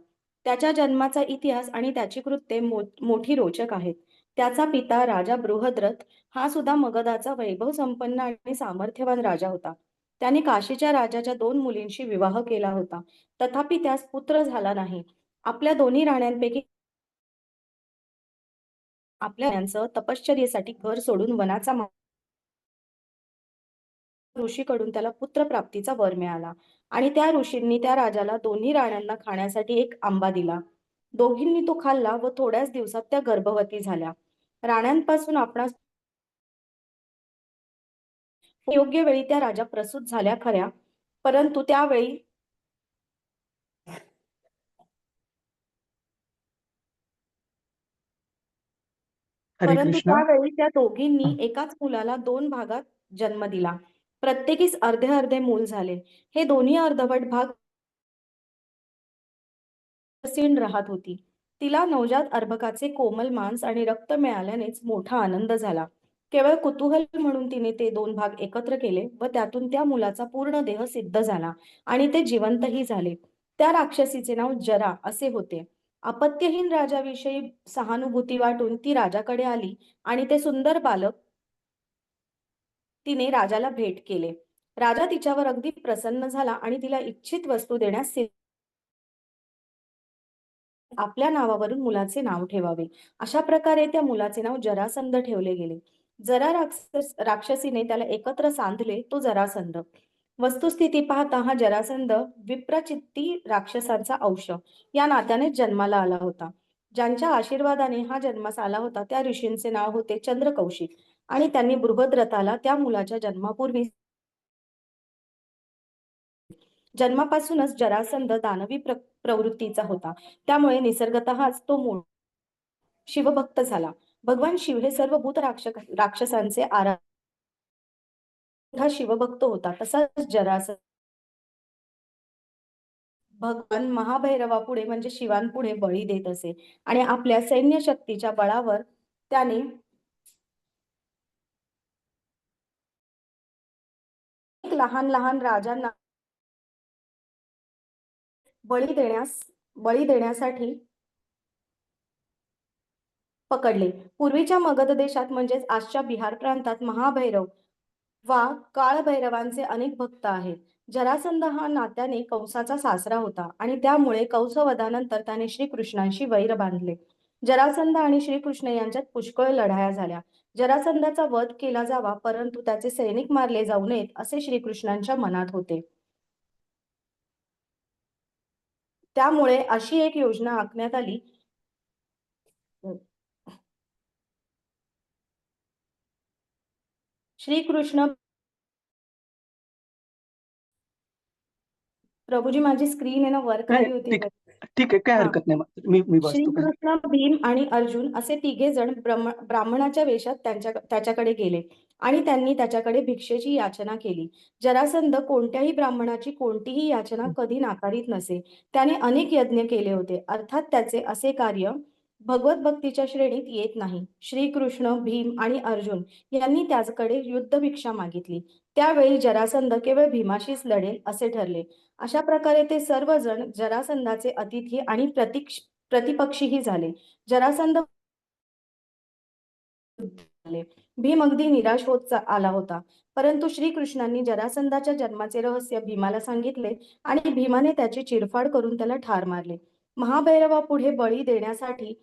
[SPEAKER 4] त्याच्या जन्माचा इतिहास आणि त्याची कृत्ये मोठी रोचक आहेत. त्याचा पिता राजा बृहद्रथ हा सुद्धा मगधाचा वैभव संपन्न आणि सामर्थ्यवान राजा होता. त्याने काशीच्या राजाच्या 2 मुलींशी विवाह केला होता, तथापि त्यास पुत्र झाला नाही. आपल्या दोन्ही राण्यांपैकी आपल्या राण्यांचं तपश्चर्येसाठी घर सोडून वनाचा ऋषीकडून त्याला पुत्रप्राप्तीचा वर मिळाला आणि त्या ऋषींनी त्या राजाला दोन्ही राण्यांना खाण्यासाठी एक आंबा दिला. दोघींनी तो खाल्ला व थोड्याच दिवसात त्या गर्भवती झाल्या. राण्यांपासून आपणास योग्य वेळी त्या राजा प्रसूत झाल्या खऱ्या, परंतु त्यावेळी त्या दोघींनी एकाच मुलाला 2 भागात जन्म दिला. प्रत्येकीस अर्धे अर्धे मूल झाले. हे दोन्ही अर्धवट भाग राहत होती. तिला नवजात अर्भकाचे कोमल मांस आणि रक्त मिळाल्यानेच मोठा आनंद झाला. केवळ कुतूहल म्हणून तिने ते 2 भाग एकत्र केले व त्यातून त्या मुलाचा पूर्ण देह सिद्ध झाला आणि ते जिवंतही झाले. त्या राक्षसीचे नाव जरा असे होते. अपत्यहीन राजाविषयी सहानुभूती वाटून ती राजाकडे आली आणि ते सुंदर बालक तिने राजाला भेट केले. राजा तिच्यावर अगदी प्रसन्न झाला आणि तिला इच्छित वस्तू देण्यास आपल्या नावावरून मुलाचे नाव ठेवावे. अशा प्रकारे त्या मुलाचे नाव जरासंध ठेवले गेले. जरा राक्षसीने त्याला एकत्र सांधले तो जरासंध. वस्तुस्थिती पाहता हा जरासंध विप्रचित्ती राक्षसांचा अंश या नात्याने जन्माला आला होता. ज्यांच्या आशीर्वादाने हा जन्मास आला होता त्या ऋषींचे नाव होते चंद्रकौशिक आणि त्यांनी बृहद्रथाला त्या मुलाच्या जन्मापूर्वी जन्मापासूनच जरासंध दानवी प्रवृत्तीचा होता. त्यामुळे निसर्गतःच तो मूळ शिवभक्त झाला. भगवान शिव हे सर्व भूत राक्षसांचे हा शिवभक्त होता. तसाच जरासंध भगवान महाभैरवापुढे म्हणजे शिवांपुढे बळी देत असे आणि आपल्या सैन्य शक्तीच्या बळावर त्याने लहान लहान राजांना बळी देण्यासाठी पकडले. पूर्वीच्या मगध देशात म्हणजेच आजच्या बिहार प्रांतात महाभैरव वा काळभैरवांचे अनेक भक्त आहेत. जरासंध हा नात्याने कंसाचा सासरा होता आणि त्यामुळे कंसवधानंतर त्याने श्रीकृष्णांशी वैर बांधले. जरासंध आणि श्रीकृष्ण यांच्यात पुष्कळ लढाया झाल्या. जरासंधाचा वध केला जावा परंतु त्याचे सैनिक मारले जाऊ नयेत असे श्रीकृष्णांच्या मनात होते. त्यामुळे अशी एक योजना आखण्यात आली. श्रीकृष्ण प्रभूजी माझी स्क्रीन आहे ना वर
[SPEAKER 1] काय
[SPEAKER 4] खाली होती.
[SPEAKER 1] ठीक आहे, काय
[SPEAKER 4] हा.
[SPEAKER 1] हरकत नाही. मी बसतो.
[SPEAKER 4] श्रीकृष्ण, भीम आणि अर्जुन असे तिघे जण ब्राह्मणाच्या वेशात त्याच्याकडे गेले आणि त्यांनी त्याच्याकडे भिक्षेची याचना केली. जरासंध कोणत्याही ब्राह्मणाची कोणतीही याचना कधी नाकारीत नसे. त्याने अनेक यज्ञ केले होते. अर्थात त्याचे असे कार्य भगवत भक्तीच्या श्रेणीत येत नाही. श्रीकृष्ण, भीम आणि अर्जुन यांनी त्याच्याकडे युद्धभिक्षा मागितली. त्यावेळी जरासंध केवळ भीमाशीच लढेल असे ठरले. अशा प्रकारे ते सर्वजण जरासंधाचे अतिथी आणि प्रतिपक्षीही झाले. जरासंध भीम अगदी निराश होत आला होता. परंतु श्रीकृष्णांनी जरासंधाच्या जन्माचे रहस्य भीमाला सांगितले आणि भीमाने त्याची चिरफाड करून त्याला ठार मारले. महाभैरवापुढे बळी देण्यासाठी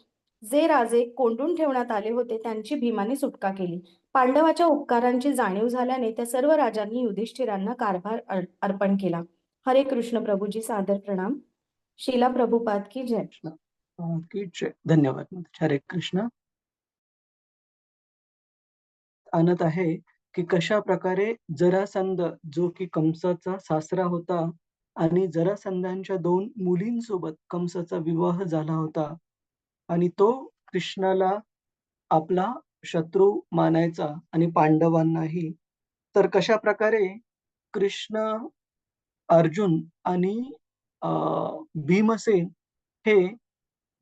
[SPEAKER 4] जे राजे कोंडून ठेवण्यात आले होते त्यांची भीमाने सुटका केली. पांडवाच्या उपकारांची जाणीव झाल्याने त्या सर्व राजांनी युधिष्ठिरांना कारभार अर्पण केला. हरे कृष्ण प्रभूजी, सादर प्रणाम. शीला प्रभुपाद की जय.
[SPEAKER 1] की जय. धन्यवाद. हरे कृष्ण. आणत आहे की कशा प्रकारे जरासंध जो की कंसाचा सासरा होता आणि जरासंधांच्या 2 मुलींसोबत कंसाचा विवाह झाला होता आणि तो कृष्णाला आपला शत्रू मानायचा आणि पांडवांनाही. तर कशा प्रकारे कृष्ण, अर्जुन आणि भीमसेन हे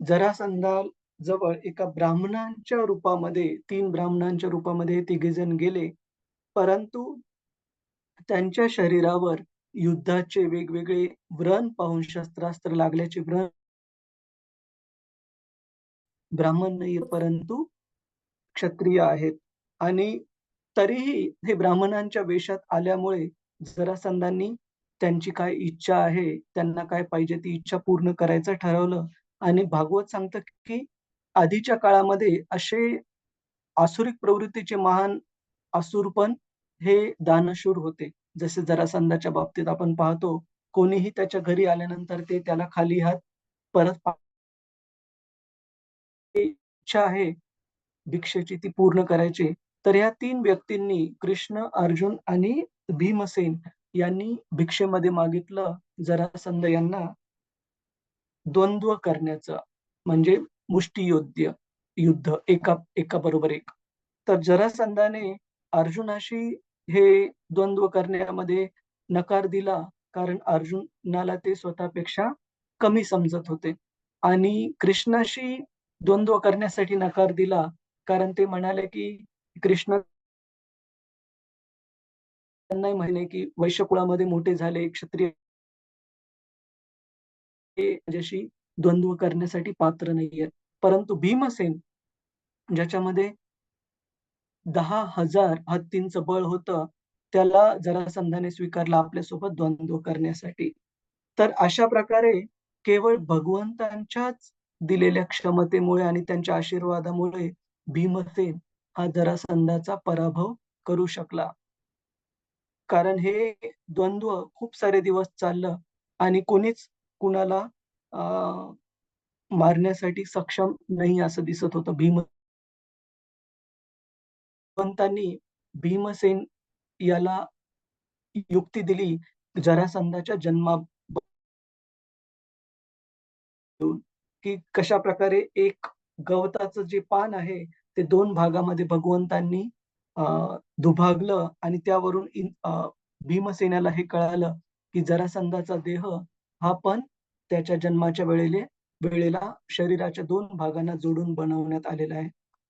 [SPEAKER 1] जरासंधाजवळ एका ब्राह्मणांच्या रूपामध्ये 3 ब्राह्मणांच्या रूपामध्ये तिघेजण गेले. परंतु त्यांच्या शरीरावर युद्धाचे वेगवेगळे व्रण पाहून, शस्त्रास्त्र लागल्याचे व्रण, ब्राह्मण नाहीये परंतु क्षत्रिय आहेत आणि तरीही हे ब्राह्मणांच्या वेशात आल्यामुळे जरासंधांनी त्यांची काय इच्छा आहे, त्यांना काय पाहिजे ती इच्छा पूर्ण करायचं ठरवलं. आणि भागवत सांगतं की आधीच्या काळामध्ये असे आसुरिक प्रवृत्तीचे महान असुर पण हे दानशूर होते. जसे जरासंधाच्या बाबतीत आपण पाहतो, कोणीही त्याच्या घरी आल्यानंतर ते त्याला खाली हात परत इच्छा आहे भिक्षेची ती पूर्ण करायची. तर या 3 व्यक्तींनी कृष्ण, अर्जुन आणि भीमसेन यांनी भिक्षेमध्ये मागितलं जरासंध यांना द्वंद्व करण्याचं, म्हणजे युद्ध एका बरोबर एक. तर जरासंधाने अर्जुनाशी हे द्वंद्व करण्यामध्ये नकार दिला, कारण अर्जुनाला ते स्वतःपेक्षा कमी समजत होते आणि कृष्णाशी द्वंद्व करण्यासाठी नकार दिला. कारण ते म्हणाले, की कृष्ण त्यांनाही म्हणे, की वैश्य कुळामध्ये मोठे झाले, क्षत्रिय हे माझ्याशी द्वंद्व करण्यासाठी पात्र नाहीयेत. परंतु भीमसेन ज्याच्यामध्ये 10,000 हत्तींचं बळ होतं, त्याला जरासंधाने स्वीकारलं आपल्यासोबत द्वंद्व करण्यासाठी. तर अशा प्रकारे केवळ भगवंतांच्याच दिलेल्या क्षमतेमुळे आणि त्यांच्या आशीर्वादामुळे भीमसेन हा जरासंधाचा पराभव करू शकला. कारण हे द्वंद्व खूप सारे दिवस चाललं आणि कोणीच कुणाला अ, मारण्यासाठी सक्षम नाही असं दिसत होतं. भगवंतांनी भीमसेन याला युक्ती दिली जरासंधाच्या देऊन, की कशाप्रकारे एक गवताचं जे पान आहे, ते 2 भागामध्ये भगवंतांनी अ, दुभागलं आणि त्यावरून भीमसेनाला हे कळालं, की जरासंधाचा देह हा पण त्याच्या जन्माच्या वेळेला शरीराच्या 2 भागांना जोडून बनवण्यात आलेला आहे.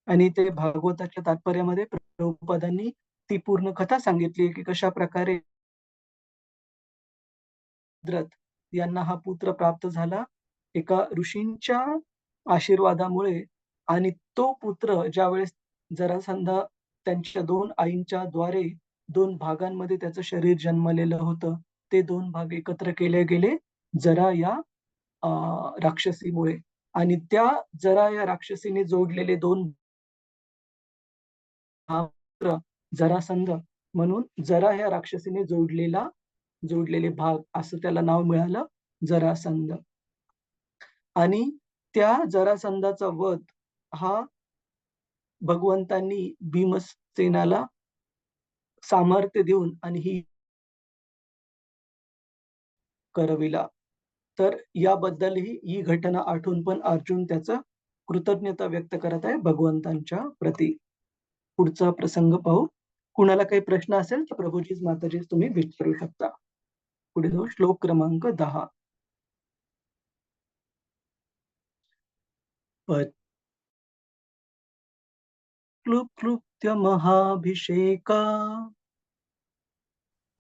[SPEAKER 1] आणि ते भागवताच्या तात्पर्यामध्ये प्रभुपादांनी ती पूर्ण कथा सांगितली, की कशाप्रकारे भद्रथ यांना हा पुत्र प्राप्त झाला एका ऋषींच्या आशीर्वादामुळे आणि तो पुत्र ज्यावेळेस जरासंध त्यांच्या 2 आईंच्या द्वारे 2 भागांमध्ये त्याचं शरीर जन्मलेलं होतं. ते 2 भाग एकत्र केले गेले जरा या अ, राक्षसीमुळे आणि त्या जरा या राक्षसीने जोडलेले 2 हा पुत्र जरासंध म्हणून जरा ह्या राक्षसीने जोडलेले भाग असं त्याला नाव मिळालं जरासंध. आणि त्या जरासंधाचा वध हा भगवंतांनी भीमसेनाला सामर्थ्य देऊन आणि ही करविला. तर याबद्दलही ही घटना आठवून पण अर्जुन त्याचं कृतज्ञता व्यक्त करत आहे भगवंतांच्या प्रती. पुढचा प्रसंग पाहू. कुणाला काही प्रश्न असेल तर प्रभुजीच माताजीच तुम्ही विचारू शकता. पुढे जाऊ श्लोक क्रमांक 10. क्लृप्त्य महाभिषेका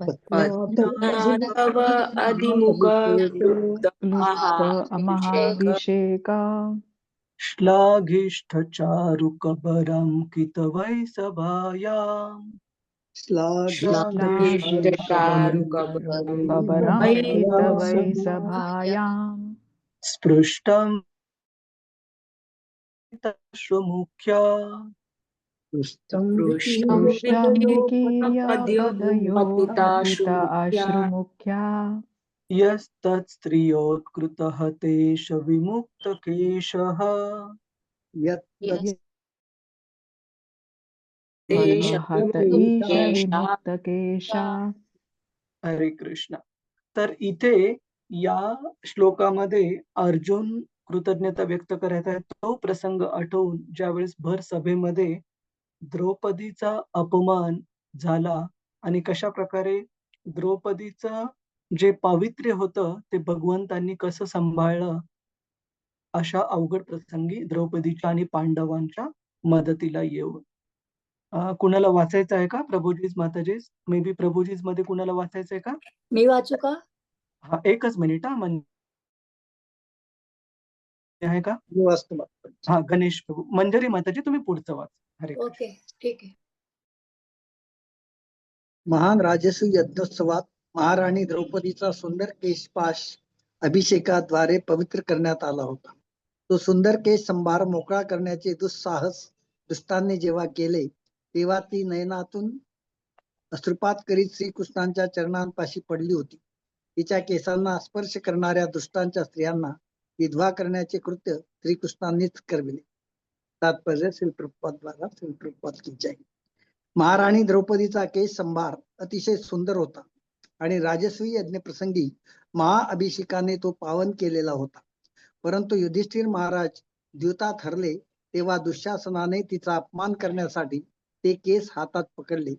[SPEAKER 2] पद्मनाभव अधिमुख क्लुप्त
[SPEAKER 3] क्लुप्त
[SPEAKER 2] महाभिषेक
[SPEAKER 3] महाभिषेका
[SPEAKER 1] श्लाघिष्ठचारुकबरं कितवैसभायाम्
[SPEAKER 3] श्लाघिष्ठचारुकबरं कितवै सभायाम्
[SPEAKER 1] स्पृष्टं तश्रुमुख्या
[SPEAKER 3] पृष्ठं विकीर्य
[SPEAKER 2] पदयो
[SPEAKER 3] पदयो
[SPEAKER 2] पतिता
[SPEAKER 3] पतित
[SPEAKER 2] शुमुख्या
[SPEAKER 3] अश्रुमुख्या
[SPEAKER 1] यस्तत्स्त्रियोत्कृतः तेष विमुक्तकेशः
[SPEAKER 3] हत ईश विमुक्तकेशा.
[SPEAKER 1] हरे कृष्ण. तर इथे या श्लोकामध्ये अर्जुन कृतज्ञता व्यक्त करत आहे तो प्रसंग आठवून ज्यावेळेस भर सभेमध्ये द्रौपदीचा अपमान झाला आणि कशा प्रकारे द्रौपदीचं जे पावित्र्य होतं ते भगवंतांनी कसं सांभाळलं अशा अवघड प्रसंगी द्रौपदीच्या आणि पांडवांच्या मदतीला येऊन. कुणाला वाचायचं आहे का? प्रभुजीच माताजीच मे बी प्रभुजीच मध्ये कुणाला वाचायचंय का?
[SPEAKER 5] मी वाचू का?
[SPEAKER 1] हा एकच मिनिट म्हणजे आहे का? हा गणेश प्रभू मंजरी माताजी तुम्ही पुढचं वाच. हरे कृष्ण.
[SPEAKER 5] ओके, ठीक आहे.
[SPEAKER 6] महान राजसूय यज्ञोत्सवात महाराणी द्रौपदीचा सुंदर केशपाश अभिषेकाद्वारे पवित्र करण्यात आला होता. तो सुंदर केश संभार मोकळा करण्याचे दुस्साहस दुष्टांनी जेव्हा केले तेव्हा ती नयनातून अश्रुपात करीत श्रीकृष्णांच्या चरणांपाशी पडली होती. तिच्या केसांना स्पर्श करणाऱ्या दुष्टांच्या स्त्रियांना विधवा करण्याचे कृत्य श्रीकृष्णांनीच करविले. तात्पर्य श्री प्रभुपाद श्री प्रभुपाद की जय. महाराणी द्रौपदीचा केश संभार अतिशय सुंदर होता आणि राजसूय यज्ञ प्रसंगी महाअभिषेकाने तो पावन केलेला होता. परंतु युधिष्ठिर महाराज द्यूतात हरले तेव्हा दुःशासनाने तिचा अपमान करण्यासाठी ते केस हातात पकडले.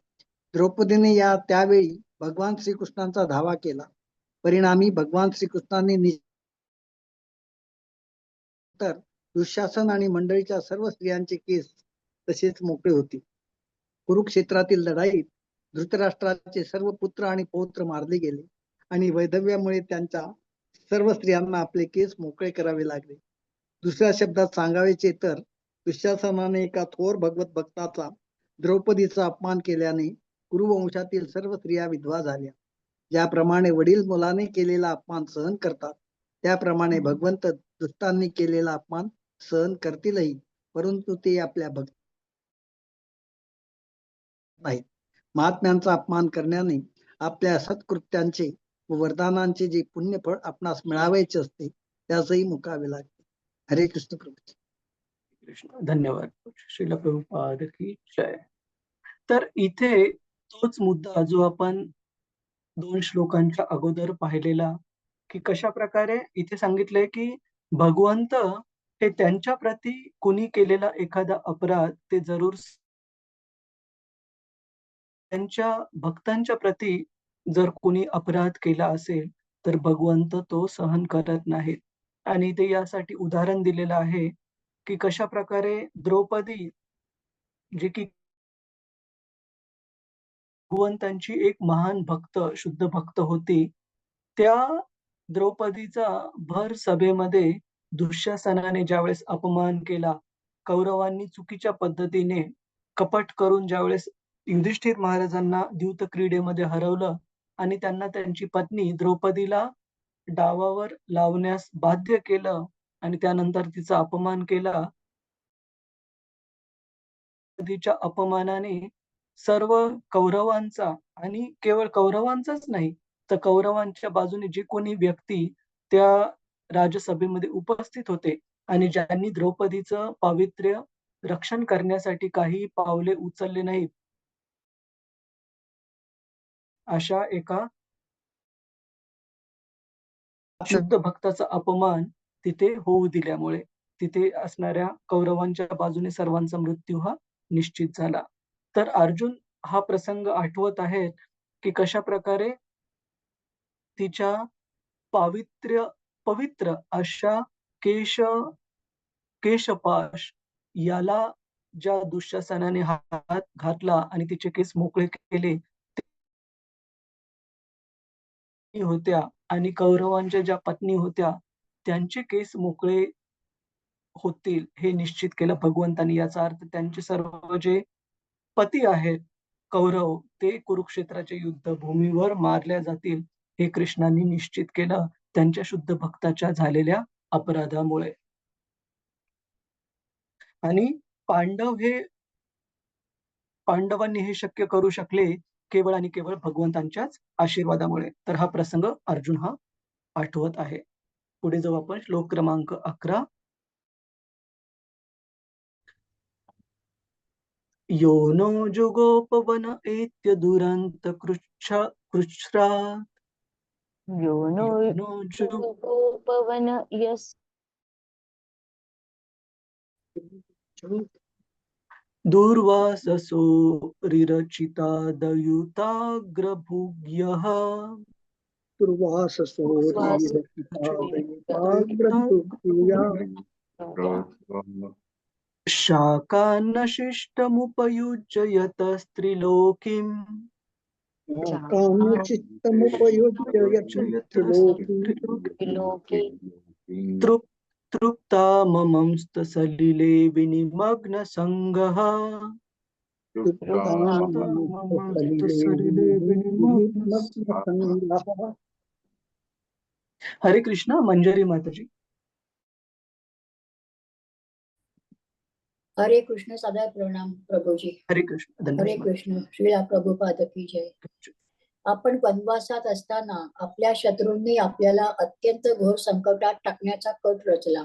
[SPEAKER 6] द्रौपदीने त्यावेळी भगवान श्रीकृष्णांचा धावा केला. परिणामी भगवान श्रीकृष्णांनी नंतर दुःशासन आणि मंडळीच्या सर्व स्त्रियांचे केस तसेच मोकळे होते. कुरुक्षेत्रातील लढाईत धृतराष्ट्राचे सर्व पुत्र आणि पौत्र मारले गेले आणि वैधव्यामुळे त्यांच्या सर्व स्त्रियांना आपले केस मोकळे करावे लागले. दुसऱ्या शब्दात सांगायचे तर दुःशासनाने एका थोर भगवत भक्ताचा द्रौपदीचा अपमान केल्याने कुरुवंशातील सर्व स्त्रिया विधवा झाल्या. ज्याप्रमाणे वडील मुलाने केलेला अपमान सहन करतात, त्याप्रमाणे भगवंत दुष्टांनी केलेला अपमान सहन करतीलही, परंतु ते आपल्या भक्त नाहीत. महात्म्यांचा अपमान करण्याने आपल्या सत्कृत्यांचे व वरदानांचे जे पुण्यफळ आपणास मिळावायचे असते त्याचही मुकावे लागते. हरे कृष्ण प्रभू.
[SPEAKER 1] कृष्ण धन्यवाद. श्रील प्रभुपाद की जय. तर इथे तोच मुद्दा जो आपण 2 श्लोकांच्या अगोदर पाहिलेला, की कशा प्रकारे इथे सांगितलंय की भगवंत हे त्यांच्या प्रती कुणी केलेला एखादा अपराध ते जरूर त्यांच्या भक्तांच्या प्रती जर कोणी अपराध केला असेल तर भगवंत तो सहन करत नाहीत. आणि ते यासाठी उदाहरण दिलेलं आहे की कशा प्रकारे द्रौपदी जे की भगवंतांची एक महान भक्त, शुद्ध भक्त होती. त्या द्रौपदीचा भर सभेमध्ये दुःशासनाने ज्यावेळेस अपमान केला, कौरवांनी चुकीच्या पद्धतीने कपट करून ज्यावेळेस युधिष्ठिर महाराजांना द्यूत क्रीडेमध्ये हरवलं आणि त्यांना त्यांची पत्नी द्रौपदीला डावावर लावण्यास बाध्य केलं आणि त्यानंतर तिचा अपमान केला. द्रौपदीच्या अपमानाने सर्व कौरवांचा आणि केवळ कौरवांचाच नाही, तर कौरवांच्या बाजूने जे कोणी व्यक्ती त्या राजसभेमध्ये उपस्थित होते आणि ज्यांनी द्रौपदीचं पावित्र्य रक्षण करण्यासाठी काही पावले उचलले नाहीत, अशा एका शुद्ध भक्ताचा अपमान तिथे होऊ दिल्यामुळे तिथे असणाऱ्या कौरवांच्या बाजूने सर्वांचा मृत्यू हा निश्चित झाला. तर अर्जुन हा प्रसंग आठवत आहेत की कशा प्रकारे तिच्या पवित्र अशा केशपाश याला ज्या दुःशासनाने हात घातला आणि तिचे केस मोकळे केले होत्या आणि कौरवांच्या ज्या पत्नी होत्या त्यांचे केस मोकळे होतील हे निश्चित केलं भगवंतानी. याचा अर्थ त्यांचे सर्व जे पती आहेत कौरव ते कुरुक्षेत्राच्या युद्धभूमीवर मारल्या जातील हे कृष्णांनी निश्चित केलं त्यांच्या शुद्ध भक्ताच्या झालेल्या अपराधामुळे. आणि पांडवांनी हे शक्य करू शकले केवळ आणि केवळ भगवंतांच्याच आशीर्वादामुळे. तर हा प्रसंग अर्जुन हा आठवत आहे. पुढे जाऊ आपण श्लोक क्रमांक 11. यो नो जुगोपवन एत्य दुरंत कृच्छ्रात्
[SPEAKER 2] योनो
[SPEAKER 1] यो नो
[SPEAKER 2] पवन यस
[SPEAKER 1] दुर्वाससो रिरचिता दयुताग्रभुग्यः शाकान्नशिष्टमुपयुज्य यतस्त्रिलोकीम् तृप्ता ममंस्तसलिले विनिमग्नसङ्गः. हरे कृष्ण. मंजरी माताजी.
[SPEAKER 5] हरे कृष्ण. सदा प्रणाम प्रभूजी.
[SPEAKER 1] हरे कृष्ण.
[SPEAKER 5] हरे
[SPEAKER 1] धन्यवाद.
[SPEAKER 5] कृष्ण. श्रीला प्रभुपाद की जय. आपण वनवासात असताना आपल्या शत्रूंनी आपल्याला अत्यंत घोर संकटात टाकण्याचा कट रचला.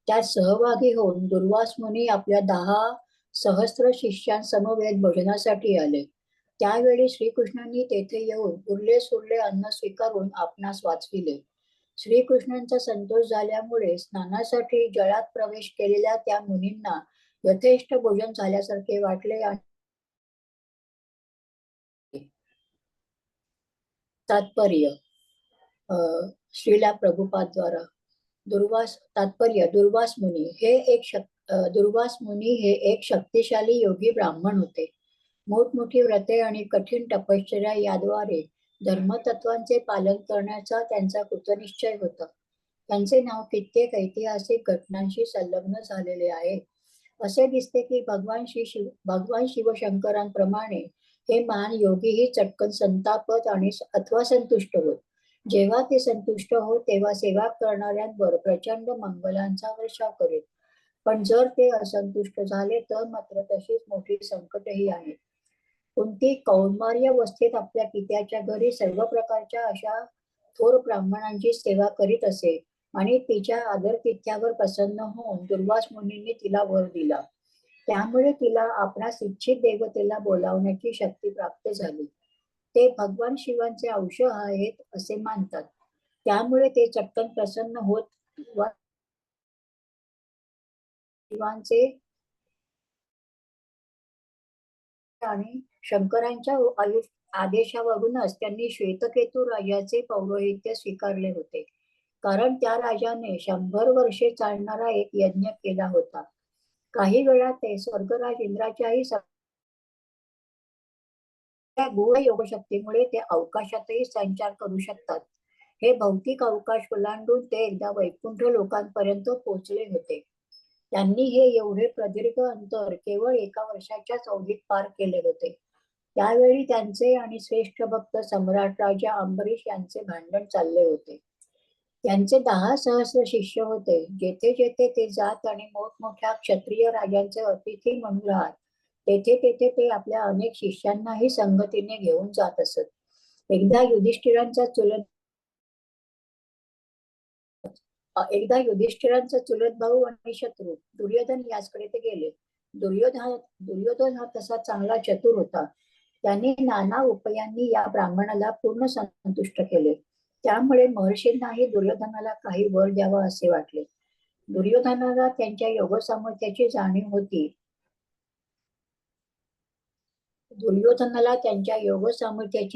[SPEAKER 5] त्यात सहभागी होऊन दुर्वास मुनी आपल्या 10 सहस्त्र शिष्यांसमवेत भोजनासाठी आले. त्यावेळी श्रीकृष्णांनी तेथे येऊन उरले सुरले अन्न स्वीकारून आपणास वाचविले. श्रीकृष्णांचा संतोष झाल्यामुळे स्नानासाठी जळात प्रवेश केलेल्या त्या मुनींना यथेष्ट भोजन झाल्यासारखे वाटले. तात्पर्य श्रीला प्रभुपाद द्वारा तात्पर्य दुर्वास मुनी हे एक शक्तिशाली योगी ब्राह्मण होते. मोठमोठी व्रते आणि कठीण तपश्चर्या याद्वारे धर्मतत्वांचे पालन करण्याचा त्यांचा कृतनिश्चय होता. त्यांचे नाव कित्येक ऐतिहासिक घटनांशी संलग्न झालेले आहे. असे दिसते की भगवान शिवशंकरांप्रमाणे हे महान योगीही चटकन संतापत आणि अथवा संतुष्ट होत. जेव्हा ते संतुष्ट होत तेव्हा सेवा करणाऱ्यांवर प्रचंड मंगलांचा वर्षाव करीत. पण जर ते असंतुष्ट झाले तर मात्र तशीच मोठी संकटही आहेत. कुंती कौमार्यावस्थेत आपल्या पित्याच्या घरी सर्व प्रकारच्या अशा थोर ब्राह्मणांची सेवा करीत असे आणि तिच्या आदरातिथ्यावर प्रसन्न होऊन दुर्वास मुनींनी तिला वर दिला. त्यामुळे तिला आपणास इच्छित देवतेला बोलावण्याची शक्ती प्राप्त झाली. ते भगवान शिवांचे अंश आहेत असे मानतात. त्यामुळे ते चटकन प्रसन्न होत शिवांचे आणि शंकरांच्या आदेशावरूनच त्यांनी श्वेतकेतू राजाचे पौरोहित्य स्वीकारले होते. कारण त्या राजाने 100 वर्षे चालणारा एक यज्ञ केला होता. काही वेळा ते स्वर्गराज इंद्राच्याही गूढ योगशक्तीमुळे ते अवकाशातही संचार करू शकतात. हे भौतिक अवकाश ओलांडून ते एकदा वैकुंठ लोकांपर्यंत पोहोचले होते. त्यांनी हे एवढे प्रदीर्घ अंतर केवळ 1 वर्षाच्याच अवधीत पार केले होते. त्यावेळी त्यांचे आणि श्रेष्ठ भक्त सम्राट राजा अंबरीश यांचे भांडण चालले होते. त्यांचे 10 सहस्र शिष्य होते. जेथे जेथे ते जात आणि मोठमोठ्या क्षत्रिय राजांचे अतिथी म्हणून राहत तेथे तेथे ते आपल्या अनेक शिष्यांनाही संगतीने घेऊन जात असत. एकदा युधिष्ठिरांचा चुलत भाऊ आणि शत्रू दुर्योधन याचकडे ते गेले. दुर्योधन हा तसा चांगला चतुर होता. त्याने नाना उपायांनी या ब्राह्मणाला पूर्ण संतुष्ट केले. त्यामुळे महर्षींनाही दुर्योधनाला काही वर द्यावा असे वाटले. दुर्योधनाला त्यांच्या योगसामर्थ्याची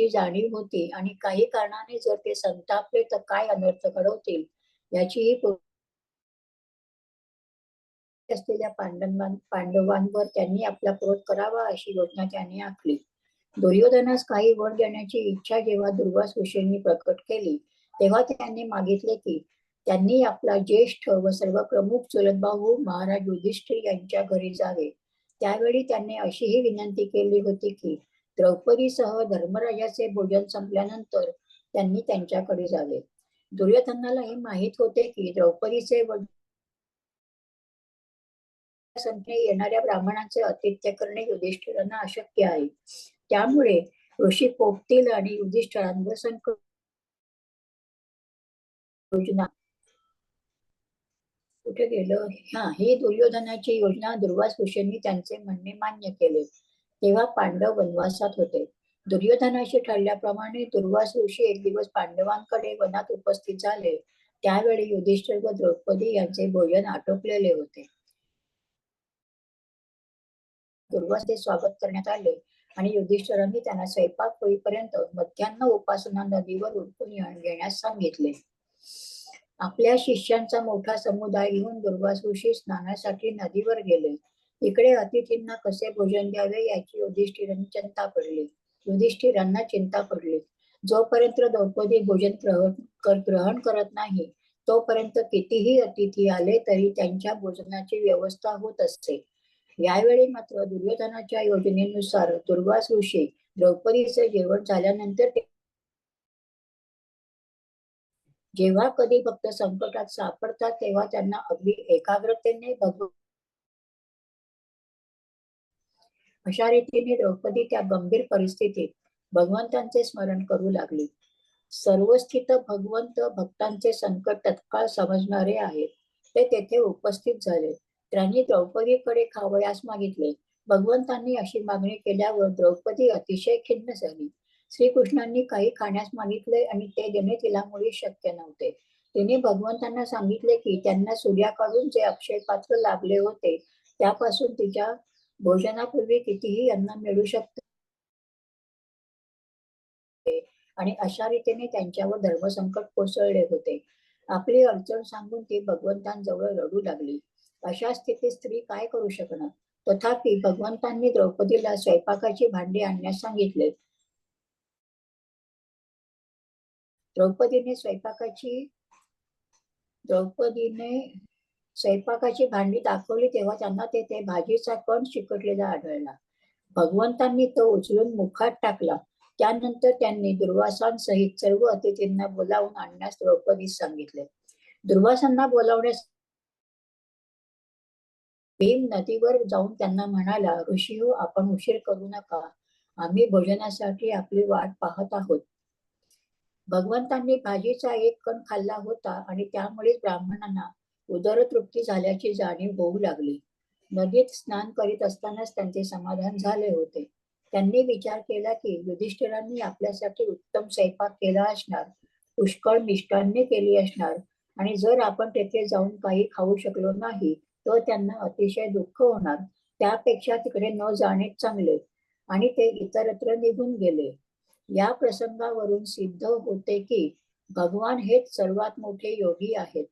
[SPEAKER 5] जाणीव होती आणि काही कारणाने जर ते संतापले तर काय अनर्थ घडवतील याचीही असलेल्या पांडवांवर त्यांनी आपला क्रोध करावा अशी योजना त्यांनी आखली. दुर्योधनास काही वर देण्याची इच्छा जेव्हा दुर्वास ऋषींनी प्रकट केली तेव्हा त्यांनी मागितले की त्यांनी आपला ज्येष्ठ व सर्व प्रमुख चुलत भाऊ महाराज युधिष्ठिर यांच्या घरी जावे. त्यावेळी त्यांनी अशीही विनंती केली होती की द्रौपदीसह धर्मराजाचे भोजन संपल्यानंतर त्यांनी त्यांच्याकडे जावे. दुर्योधनाला हे माहीत होते की द्रौपदीचे संख्येने येणाऱ्या ब्राह्मणांचे आतिथ्य करणे युधिष्ठिरांना अशक्य आहे. त्यामुळे ऋषी पोपतील आणि युधिष्ठिरांवर संकट योजना कुठे गेलं ही दुर्योधनाची योजना दुर्वास ऋषींनी त्यांचे म्हणणे मान्य केले. तेव्हा पांडव वनवासात होते. दुर्योधनाशी ठरल्याप्रमाणे दुर्वास ऋषी एक दिवस पांडवांकडे वनात उपस्थित झाले. त्यावेळी युधिष्ठिर व द्रौपदी यांचे भोजन आटोपलेले होते. दुर्वासाचे स्वागत करण्यात आले आणि युधिष्ठिरांनी त्यांना स्वयंपाक होईपर्यंत मध्यान्ह उपासना नदीवर उरकून घेण्यास सांगितले. आपल्या शिष्यांचा मोठा समुदाय घेऊन दुर्वास ऋषी स्नानासाठी नदीवर गेले. इकडे अतिथींना कसे भोजन द्यावे याची युधिष्ठिरांना चिंता पडली. जोपर्यंत द्रौपदी भोजन ग्रहण करत नाही तोपर्यंत कितीही अतिथी आले तरी त्यांच्या भोजनाची व्यवस्था होत असते. यावेळी मात्र दुर्योधनाच्या योजनेनुसार दुर्वास ऋषी द्रौपदीचे जेवण झाल्यानंतर जेव्हा कधी भक्त संकटात सापडतात तेव्हा त्यांना अगदी एकाग्रतेने अशा रीतीने द्रौपदी त्या गंभीर परिस्थितीत भगवंतांचे स्मरण करू लागली. सर्वस्थित भगवंत भक्तांचे संकट तत्काळ समजणारे आहेत. ते तेथे उपस्थित झाले. त्यांनी द्रौपदीकडे खावयास मागितले. भगवंतांनी अशी मागणी केल्यावर द्रौपदी अतिशय खिन्न झाली. श्रीकृष्णांनी काही खाण्यास मागितले आणि ते देणे तिला मुळीच शक्य नव्हते. तिने भगवंतांना सांगितले की त्यांना सूर्याकडून जे अक्षय पात्र लाभले होते त्यापासून तिच्या भोजनापूर्वी कितीही अन्न मिळू शकते आणि अशा रीतीने त्यांच्यावर धर्मसंकट कोसळले होते. आपली अडचण सांगून ती भगवंतांजवळ रडू लागली. अशा स्थितीत स्त्री काय करू शकणार? तथापि भगवंतांनी द्रौपदीला स्वयंपाकाची भांडी आणण्यास सांगितले. द्रौपदीने स्वयंपाकाची भांडी दाखवली तेव्हा त्यांना तेथे भाजीचा कण चिकटलेला आढळला. भगवंतांनी तो उचलून मुखात टाकला. त्यानंतर त्यांनी दुर्वासांसहित सर्व अतिथींना बोलावून आणण्यास द्रौपदीस सांगितले. दुर्वासांना बोलावण्यास भीम नदीवर जाऊन त्यांना म्हणाला, ऋषीहो, आपण उशीर करू नका. आम्ही भोजनासाठी आपली वाट पाहत आहोत. भगवंतांनी भाजीचा एक कण खाल्ला होता आणि त्यामुळे ब्राह्मणांना उदरतृप्ती झाल्याची जाणीव होऊ लागली. नदीत स्नान करीत असतानाच त्यांचे समाधान झाले होते. त्यांनी विचार केला की युधिष्ठिरांनी आपल्यासाठी उत्तम स्वयंपाक केला असणार, पुष्कळ मिष्टान्ने केली असणार आणि जर आपण तेथे जाऊन काही खाऊ शकलो नाही तर त्यांना अतिशय दुःख होणार. त्यापेक्षा तिकडे न जाणेच चांगले. आणि ते इतरत्र निघून गेले. या प्रसंगावरून सिद्ध होते की भगवान हेच सर्वात मोठे योगी आहेत,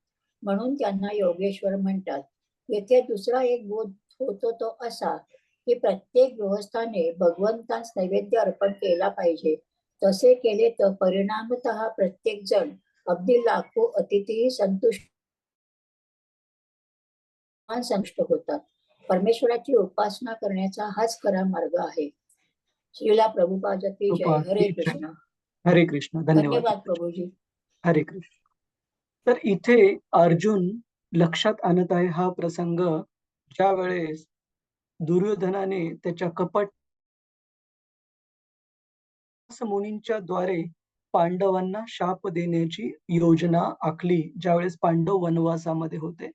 [SPEAKER 5] म्हणून त्यांना योगेश्वर म्हणतात. येथे दुसरा एक बोध होतो तो असा की प्रत्येक गृहस्थाने भगवंतास नैवेद्य अर्पण केला पाहिजे. तसे केले तर परिणामतः प्रत्येक जण, अगदी लाखो अतिथी संतुष्ट होतात. परमेश्वराची उपासना करण्याचा हाच खरा मार्ग आहे. श्रीला प्रभुपाद की जय. हरे कृष्ण.
[SPEAKER 1] हरे कृष्ण. धन्यवाद
[SPEAKER 5] धन्यवाद प्रभूजी.
[SPEAKER 1] हरे कृष्ण. तर इथे अर्जुन लक्षात आणत आहे हा प्रसंग, ज्या वेळेस दुर्योधनाने त्याच्या कपट मुनींच्या द्वारे पांडवांना शाप देण्याची योजना आखली, ज्यावेळेस पांडव वनवासामध्ये होते.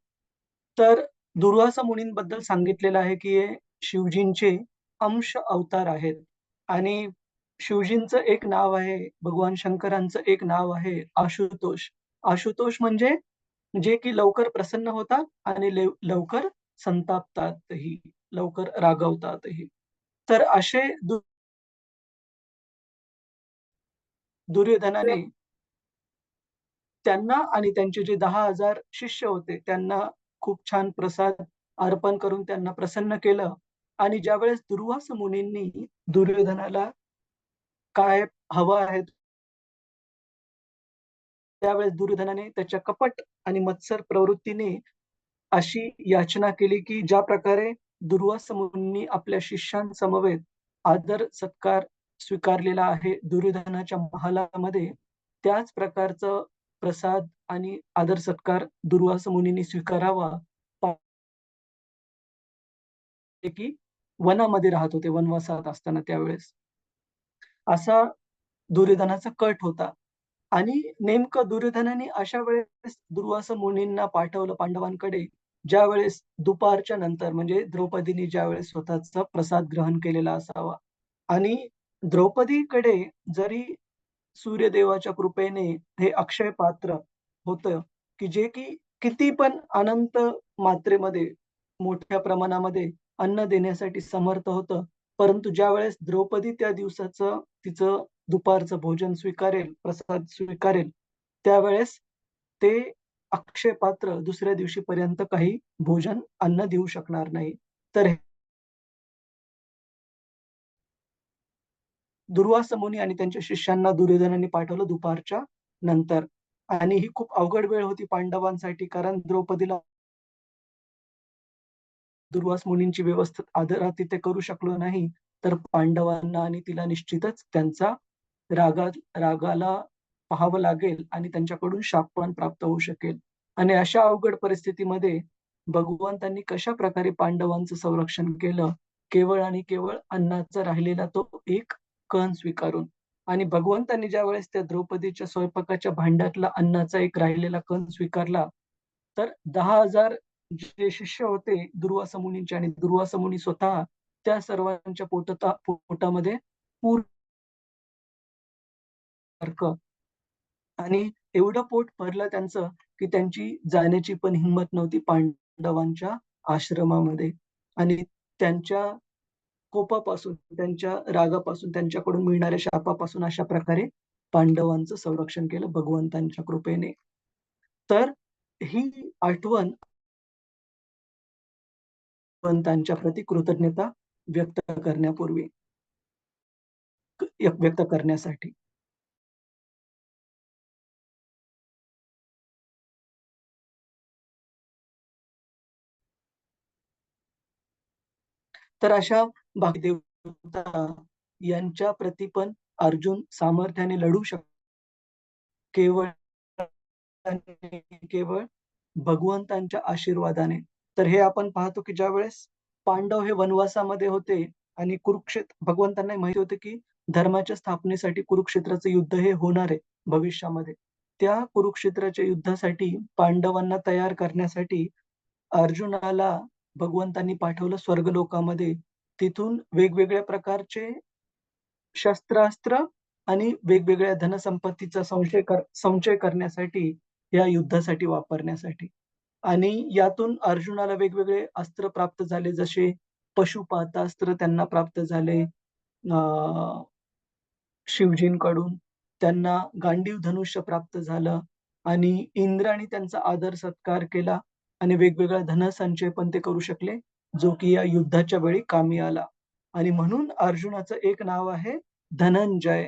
[SPEAKER 1] तर दुर्वासा मुनींबद्दल सांगितलेलं आहे की हे शिवजींचे अंश अवतार आहेत आणि शिवजींचं एक नाव आहे, भगवान शंकरांचं एक नाव आहे आशुतोष. आशुतोष म्हणजे जे की लवकर प्रसन्न होतात आणि लवकर संतापतातही, लवकर रागवतातही. तर असे दुर्योधनाने त्यांना आणि त्यांचे जे 10,000 शिष्य होते त्यांना खूप छान प्रसाद अर्पण करून त्यांना प्रसन्न केलं. आणि ज्यावेळेस दुर्वासा मुनींनी दुर्योधनाला काय हवं आहे त्यावेळेस दुर्योधनाने त्याच्या कपट आणि मत्सर प्रवृत्तीने अशी याचना केली की ज्या प्रकारे दुर्वासा मुनींनी आपल्या शिष्यांसमवेत आदर सत्कार स्वीकारलेला आहे दुर्योधनाच्या महालामध्ये, त्याच प्रकारचं प्रसाद आणि आदर सत्कार दुर्वासा मुनींनी स्वीकारावा. की वनामध्ये राहत होते वनवासात असताना त्यावेळेस असा दुर्योधनाचा कट होता. आणि नेमकं दुर्योधनाने अशा वेळेस दुर्वासा मुनींना पाठवलं पांडवांकडे, ज्या वेळेस दुपारच्या नंतर, म्हणजे द्रौपदीने ज्या वेळेस स्वतःचा प्रसाद ग्रहण केलेला असावा. आणि द्रौपदीकडे जरी सूर्यदेवाच्या कृपेने हे अक्षय पात्र होतं की जे की किती पण अनंत मात्रेमध्ये मोठ्या प्रमाणामध्ये अन्न देण्यासाठी समर्थ होतं, परंतु ज्या वेळेस द्रौपदी त्या दिवसाचं तिचं दुपारचं भोजन स्वीकारेल, प्रसाद स्वीकारेल, त्यावेळेस ते अक्षय पात्र दुसऱ्या दिवशीपर्यंत काही भोजन अन्न देऊ शकणार नाही. तर दुर्वासा मुनी आणि त्यांच्या शिष्यांना दुर्योधनाने पाठवलं दुपारच्या नंतर. आणि ही खूप अवघड वेळ होती पांडवांसाठी, कारण द्रौपदीला दुर्वासा मुनींची व्यवस्थित आदरातिथ्य ते करू शकलो नाही तर पांडवांना आणि तिला निश्चितच त्यांचा रागाला पाहावं लागेल आणि त्यांच्याकडून शाप पण प्राप्त होऊ शकेल. आणि अशा अवघड परिस्थितीमध्ये भगवंतांनी कशा प्रकारे पांडवांचं संरक्षण केलं, केवळ आणि केवळ अन्नाचा राहिलेला तो एक कण स्वीकारून. आणि भगवंतांनी ज्या वेळेस त्या द्रौपदीच्या स्वयंपाकाच्या भांड्यातला अन्नाचा एक राहिलेला कण स्वीकारला, तर 10,000 जे शिष्य होते दुर्वासा मुनींचे आणि दुर्वासा मुनी स्वतः त्या सर्वांच्या पोटामध्ये पूर्ण आणि एवढं पोट भरलं त्यांचं की त्यांची जाण्याची पण हिंमत नव्हती पांडवांच्या आश्रमामध्ये. आणि त्यांच्या कोपापासून, त्यांच्या रागापासून, त्यांच्याकडून मिळणाऱ्या शापापासून अशा प्रकारे पांडवांचं संरक्षण केलं भगवंतांच्या कृपेने. तर ही आठवण त्यांच्या प्रती कृतज्ञता व्यक्त करण्यापूर्वी व्यक्त करण्यासाठी. तर अशा देवता यांच्या प्रती पण अर्जुन सामर्थ्याने लढू शकतो. केवळ केवळ भगवंतांच्या आशीर्वादाने. तर हे आपण पाहतो की ज्यावेळेस पांडव हे वनवासामध्ये होते आणि भगवंतांना माहिती होते की धर्माच्या स्थापनेसाठी कुरुक्षेत्राचं युद्ध हे होणार आहे भविष्यामध्ये. त्या कुरुक्षेत्राच्या युद्धासाठी पांडवांना तयार करण्यासाठी अर्जुनाला भगवंतांनी पाठवलं स्वर्गलोकामध्ये. तिथून वेगवेगळ्या प्रकारचे शस्त्रास्त्र आणि वेगवेगळ्या धनसंपत्तीचा संचय करण्यासाठी, या युद्धासाठी वापरण्यासाठी. आणि यातून अर्जुनाला वेगवेगळे अस्त्र प्राप्त झाले, जसे पशुपातास्त्र त्यांना प्राप्त झाले शिवजींकडून. त्यांना गांडीव धनुष्य प्राप्त झालं आणि इंद्राने त्यांचा आदर सत्कार केला आणि वेगवेगळा धनसंचय पण ते करू शकले, जो की या युद्धाच्या वेळी कामी आला. आणि म्हणून अर्जुनाचं एक नाव आहे धनंजय,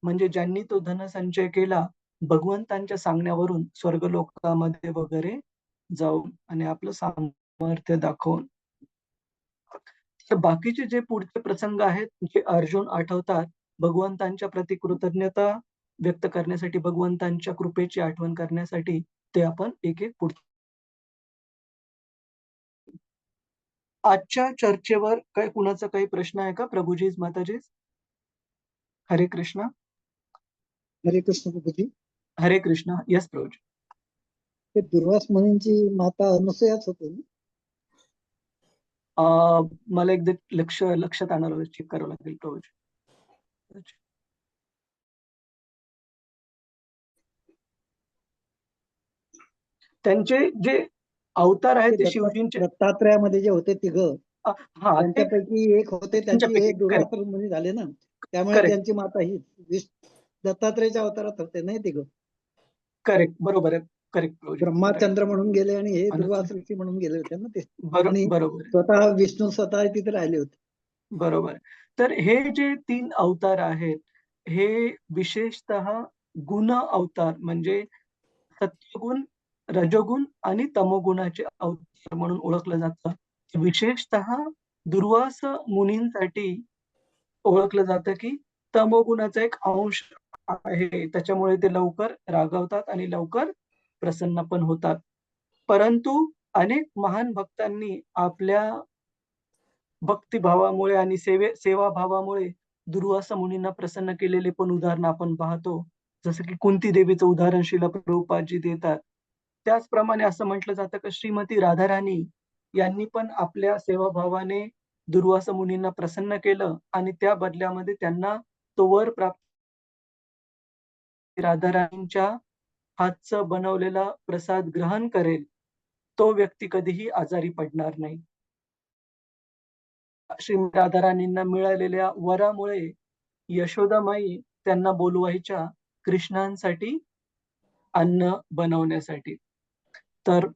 [SPEAKER 1] म्हणजे ज्यांनी तो धनसंचय केला भगवंतांच्या सांगण्यावरून स्वर्गलोकामध्ये वगैरे जाऊन आणि आपलं सामर्थ्य दाखवून. तर बाकीचे जे पुढचे प्रसंग आहेत जे अर्जुन आठवतात भगवंतांच्या प्रती कृतज्ञता व्यक्त करण्यासाठी, भगवंतांच्या कृपेची आठवण करण्यासाठी, ते आपण एक एक पुढे. आजच्या चर्चेवर कुणाचा काही प्रश्न आहे का? प्रभुजीज, माताजीज? हरे कृष्ण.
[SPEAKER 6] हरे कृष्ण प्रभुजी.
[SPEAKER 1] हरे कृष्ण. यस प्रभुजी.
[SPEAKER 6] ते दुर्वास मुनींची माता अनसूयाच होती ना?
[SPEAKER 1] मला एकदा लक्षात आणावं, चेक करावं लागेल प्रभुजी. त्यांचे जे अवतार आहेत ते शिवजींचे.
[SPEAKER 6] दत्तात्रयामध्ये जे होते तिघं,
[SPEAKER 1] हा,
[SPEAKER 6] त्यांच्यापैकी एक होते, त्यांची हे दुर्वास मुनी झाले ना, त्यामुळे त्यांची माता ही दत्तात्रयाच्या अवतारात होते नाही तिघं.
[SPEAKER 1] करेक्ट, बरोबर आहे. करेक्ट.
[SPEAKER 6] ब्रह्माचंद्र म्हणून गेले आणि हे दुर्वास ऋषी म्हणून गेले होते ना ते. आणि
[SPEAKER 1] बरोबर.
[SPEAKER 6] स्वतः विष्णू स्वतः तिथे राहिले होते.
[SPEAKER 1] बरोबर. तर हे जे 3 अवतार आहेत, हे विशेषतः गुण अवतार, म्हणजे सत्वगुण, रजोगुण आणि तमोगुणाचे अवतार म्हणून ओळखलं जातं. विशेषतः दुर्वास मुनींसाठी ओळखलं जातं की तमोगुणाचा एक अंश आहे, त्याच्यामुळे ते लवकर रागावतात आणि लवकर प्रसन्न पण होतात. परंतु अनेक महान भक्तांनी आपल्या भक्तिभावामुळे आणि सेवाभावामुळे दुर्वासा मुनींना प्रसन्न केलेले पण उदाहरण आपण पाहतो. जसं की कुंती देवीचं उदाहरण श्रील प्रभुपादजी देतात. त्याचप्रमाणे असं म्हटलं जातं की श्रीमती राधाराणी यांनी पण आपल्या सेवाभावाने दुर्वासा मुनींना प्रसन्न केलं आणि त्या बदल्यामध्ये त्यांना तो वर प्राप्त. राधाराणींच्या हातचं बनवलेला प्रसाद ग्रहण करेल, तो व्यक्ती कधीही आजारी पडणार नाही. श्रीमती राधाराणींना मिळालेल्या वरामुळे यशोदामाई त्यांना बोलवायच्या कृष्णांसाठी अन्न बनवण्यासाठी. तर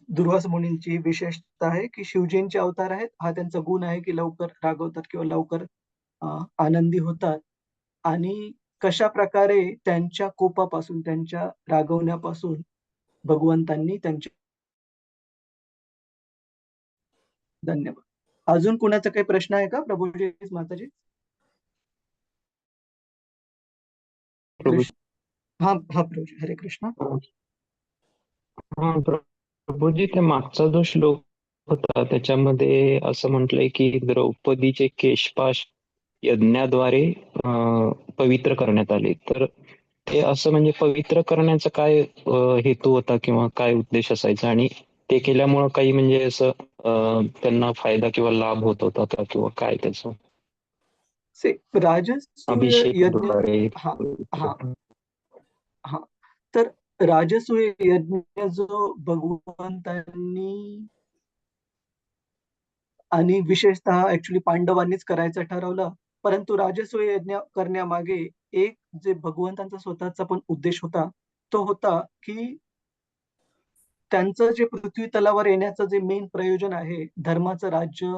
[SPEAKER 1] दुर्वास मुनींची विशेषता आहे की शिवजींचे अवतार आहेत. हा त्यांचा गुण आहे की लवकर रागवतात किंवा लवकर आनंदी होतात. आणि कशा प्रकारे त्यांच्या कोपापासून, त्यांच्या रागवण्यापासून भगवंतांनी त्यांचे. धन्यवाद. अजून कुणाचा काही प्रश्न आहे का प्रभुजी, माताजी? हा प्रभुजी. हरे कृष्ण.
[SPEAKER 7] प्रभुजी, ते मागचा जो श्लोक होता त्याच्यामध्ये असं म्हटलंय की द्रौपदीचे केशपाश यज्ञाद्वारे पवित्र करण्यात आले. तर ते असं म्हणजे पवित्र करण्याचा काय हेतू होता किंवा काय उद्देश असायचा, आणि ते केल्यामुळं काही म्हणजे असं त्यांना फायदा किंवा लाभ होत होता का, किंवा काय त्याचं
[SPEAKER 1] राजसूय यज्ञ? तर राजसूय यज्ञ जो भगवंतांनी आणि विशेषतः ऍक्च्युली पांडवांनीच करायचं ठरवलं, परंतु राजसूय यज्ञ करण्यामागे एक जे भगवंतांचा स्वतःचा पण उद्देश होता, तो होता की त्यांचं जे पृथ्वी तलावर येण्याचं जे मेन प्रयोजन आहे, धर्माचं राज्य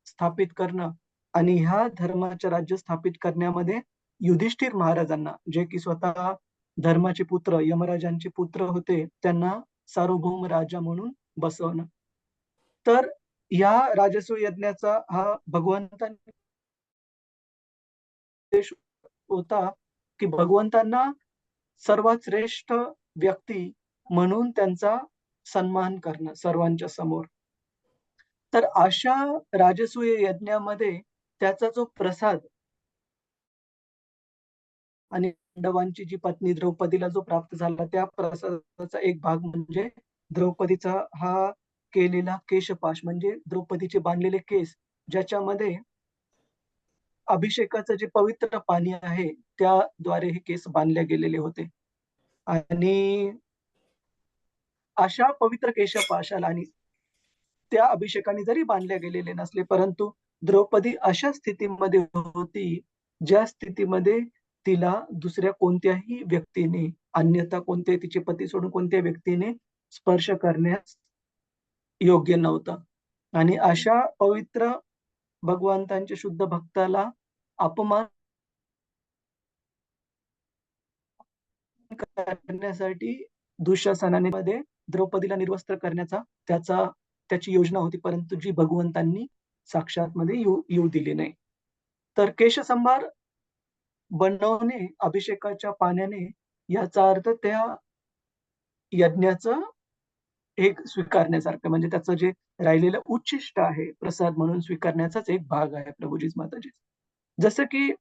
[SPEAKER 1] स्थापित करणं आणि ह्या धर्माचं राज्य स्थापित करण्यामध्ये युधिष्ठिर महाराजांना, जे की स्वतः धर्माचे पुत्र, यमराजांचे पुत्र होते, त्यांना सार्वभौम राजा म्हणून बसवणं. तर या राजसूय यज्ञाचा हा भगवंतांनी उद्देश होता, की भगवंतांना सर्वात श्रेष्ठ व्यक्ती म्हणून त्यांचा सन्मान करणं सर्वांच्या समोर. तर अशा राजसूय यज्ञामध्ये त्याचा जो प्रसाद आणि पांडवांची जी पत्नी द्रौपदीला जो प्राप्त झाला, त्या प्रसादाचा एक भाग म्हणजे द्रौपदीचा हा केलेला केशपाश, म्हणजे द्रौपदीचे बांधलेले केस, ज्याच्यामध्ये अभिषेकाचं जे पवित्र पाणी आहे त्याद्वारे हे केस बांधले गेलेले होते. आणि अशा पवित्र केशपाशाला आणि त्या अभिषेकाने जरी बांधले गेलेले नसले, परंतु द्रौपदी अशा स्थितीमध्ये होती, ज्या स्थितीमध्ये तिला दुसऱ्या कोणत्याही व्यक्तीने, अन्यथा कोणत्याही तिचे पती सोडून कोणत्याही व्यक्तीने स्पर्श करण्यास योग्य नव्हतं. आणि अशा पवित्र भगवंतांच्या शुद्ध भक्ताला अपमान करण्यासाठी दुःशासनाने मध्ये द्रौपदीला निर्वस्त्र करण्याचा त्याची योजना होती, परंतु जी भगवंतांनी साक्षात मध्ये येऊ दिली नाही. तर केशसंभार बनवणे अभिषेकाच्या पाण्याने, याचा अर्थ त्या यज्ञाचं एक स्वीकारण्यासारखं, म्हणजे त्याचं जे राहिलेलं उच्छिष्ट आहे प्रसाद म्हणून स्वीकारण्याचाच एक भाग आहे प्रभूजीच माताजी. जसं की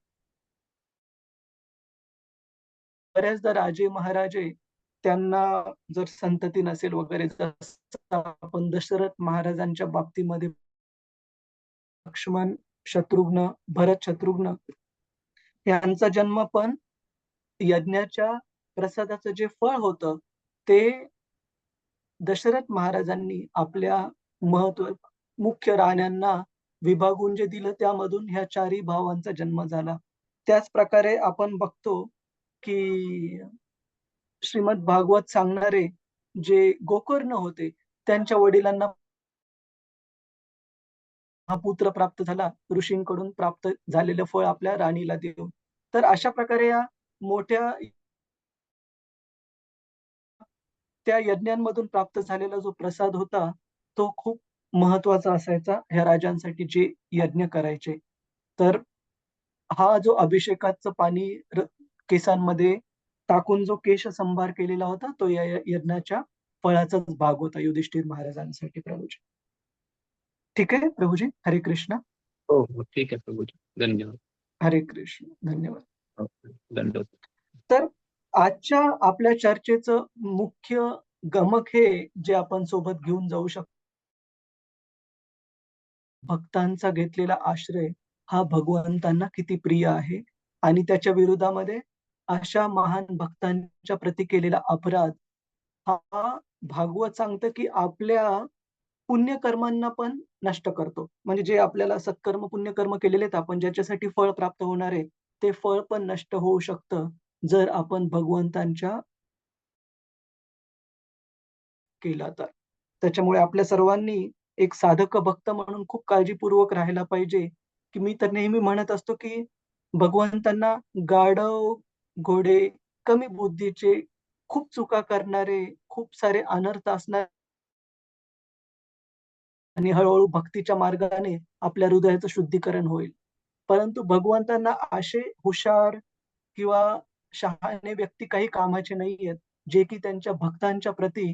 [SPEAKER 1] बऱ्याचदा राजे महाराजे त्यांना जर संतती नसेल वगैरे, जसं आपण दशरथ महाराजांच्या बाबतीमध्ये लक्ष्मण, शत्रुघ्न, भरत शत्रुघ्न यांचा जन्म पण यज्ञाच्या प्रसादाचं जे फळ होतं ते दशरथ महाराजांनी आपल्या मुख्य राण्यांना विभागून जे दिलं, त्यामधून ह्या चारही भावांचा जन्म झाला. त्याच प्रकारे आपण बघतो की श्रीमद भागवत सांगणारे जे गोकर्ण होते, त्यांच्या वडिलांना हा पुत्र प्राप्त झाला, ऋषींकडून प्राप्त झालेलं फळ आपल्या राणीला देऊन. तर अशा प्रकारे या मोठ्या त्या यज्ञांमधून प्राप्त झालेला जो प्रसाद होता, तो खूप महत्वाचा असायचा ह्या राजांसाठी जे यज्ञ करायचे. तर हा जो अभिषेकाचं पाणी केसांमध्ये टाकून जो केशसंभार केलेला होता, तो या यज्ञाच्या फळाचाच भाग होता युधिष्ठिर महाराजांसाठी प्रभूजी. ठीक आहे प्रभूजी, हरे कृष्ण.
[SPEAKER 7] हो हो, ठीक आहे प्रभूजी, धन्यवाद.
[SPEAKER 1] हरे कृष्ण, धन्यवाद.
[SPEAKER 7] हो, धन्यवाद.
[SPEAKER 1] तर आजच्या आपल्या चर्चेचं मुख्य गमक हे जे आपण सोबत घेऊन जाऊ शकतो, भक्तांचा घेतलेला आश्रय हा भगवंतांना किती प्रिय आहे आणि त्याच्या विरोधामध्ये अशा महान भक्तांच्या प्रती केलेला अपराध हा भागवत सांगतं की आपल्या पुण्यकर्मांना पण नष्ट करतो. म्हणजे जे आपल्याला सत्कर्म पुण्यकर्म केलेले आहेत आपण, ज्याच्यासाठी फळ प्राप्त होणार आहे, ते फळ पण नष्ट होऊ शकतं जर आपण भगवंतांच्या केला तर. त्याच्यामुळे आपल्या सर्वांनी एक साधक भक्त म्हणून खूप काळजीपूर्वक राहायला पाहिजे, की मी तर नेहमी म्हणत असतो की भगवंतांना गाढव, घोडे, कमी बुद्धीचे, खूप चुका करणारे, खूप सारे अनर्थ असणारे आणि हळूहळू भक्तीच्या मार्गाने आपल्या हृदयाचं शुद्धीकरण होईल. परंतु भगवंतांना असे हुशार किंवा शहाणे व्यक्ती काही कामाचे नाहीयेत, जे की त्यांच्या भक्तांच्या प्रती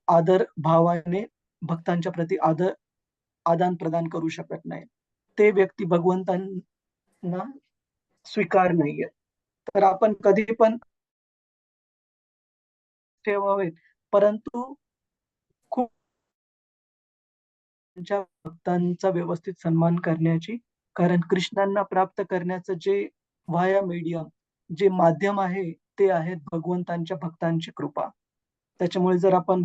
[SPEAKER 1] आदर भावाने भक्तांच्या प्रती आदान प्रदान करू शकत नाही. ते व्यक्ती भगवंतांना स्वीकार नाहीये. तर आपण कधी पण ठेवावेत, परंतु खूप त्यांच्या भक्तांचा व्यवस्थित सन्मान करण्याची, कारण कृष्णांना प्राप्त करण्याचं जे व्हाया मीडियम, जे माध्यम आहे, ते आहेत भगवंतांच्या भक्तांची कृपा. त्याच्यामुळे जर आपण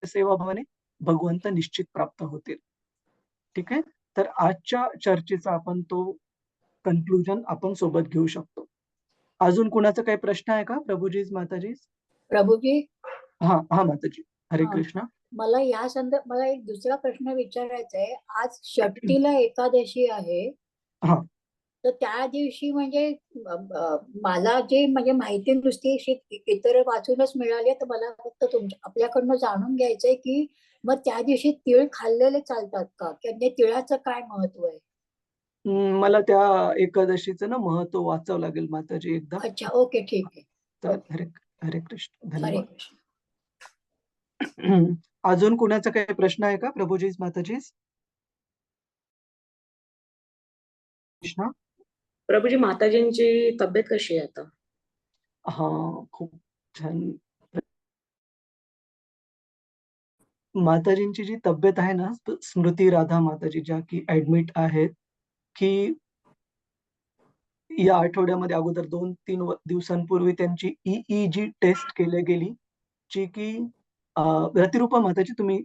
[SPEAKER 1] सेवाभावाने भगवंत निश्चित प्राप्त होतील. ठीक आहे. तर आजच्या चर्चेचा आपण तो कन्क्लुजन आपण सोबत घेऊ शकतो. अजून कुणाचा काही प्रश्न आहे का प्रभूजीज माताजीज?
[SPEAKER 5] प्रभूजी,
[SPEAKER 1] हा हा माताजी, हरे
[SPEAKER 5] हा.
[SPEAKER 1] कृष्ण.
[SPEAKER 5] मला मला एक दुसरा प्रश्न विचारायचा आहे. आज षष्टीला एकादशी आहे.
[SPEAKER 1] हा.
[SPEAKER 5] तर त्या दिवशी म्हणजे मला जे म्हणजे माहिती नुसती इतर वाचूनच मिळाली आहे, तर मला फक्त आपल्याकडनं जाणून घ्यायचंय की मग त्या दिवशी तीळ खाल्लेले चालतात का, किंवा तिळाचं काय महत्व आहे?
[SPEAKER 1] मला त्या एकादशीचं ना महत्व वाचावं लागेल माताजी एकदा.
[SPEAKER 5] अच्छा, ओके, ठीक आहे.
[SPEAKER 1] तर हरे हरे कृष्ण,
[SPEAKER 5] हरे
[SPEAKER 1] धन्यवाद.
[SPEAKER 5] कृष्ण.
[SPEAKER 1] अजून कुणाचा काही प्रश्न आहे का प्रभूजी माताजी? कृष्णा.
[SPEAKER 8] प्रभूजी, माताजींची तब्येत कशी आहे आता?
[SPEAKER 1] हा, खूप छान. माताजींची जी तब्येत आहे ना, स्मृती राधा माताजी ज्या की ऍडमिट आहेत, की या आठवड्यामध्ये अगोदर 2-3 दिवसांपूर्वी त्यांची EEG टेस्ट केली गेली, जी की रतिरूपा माताजी तुम्ही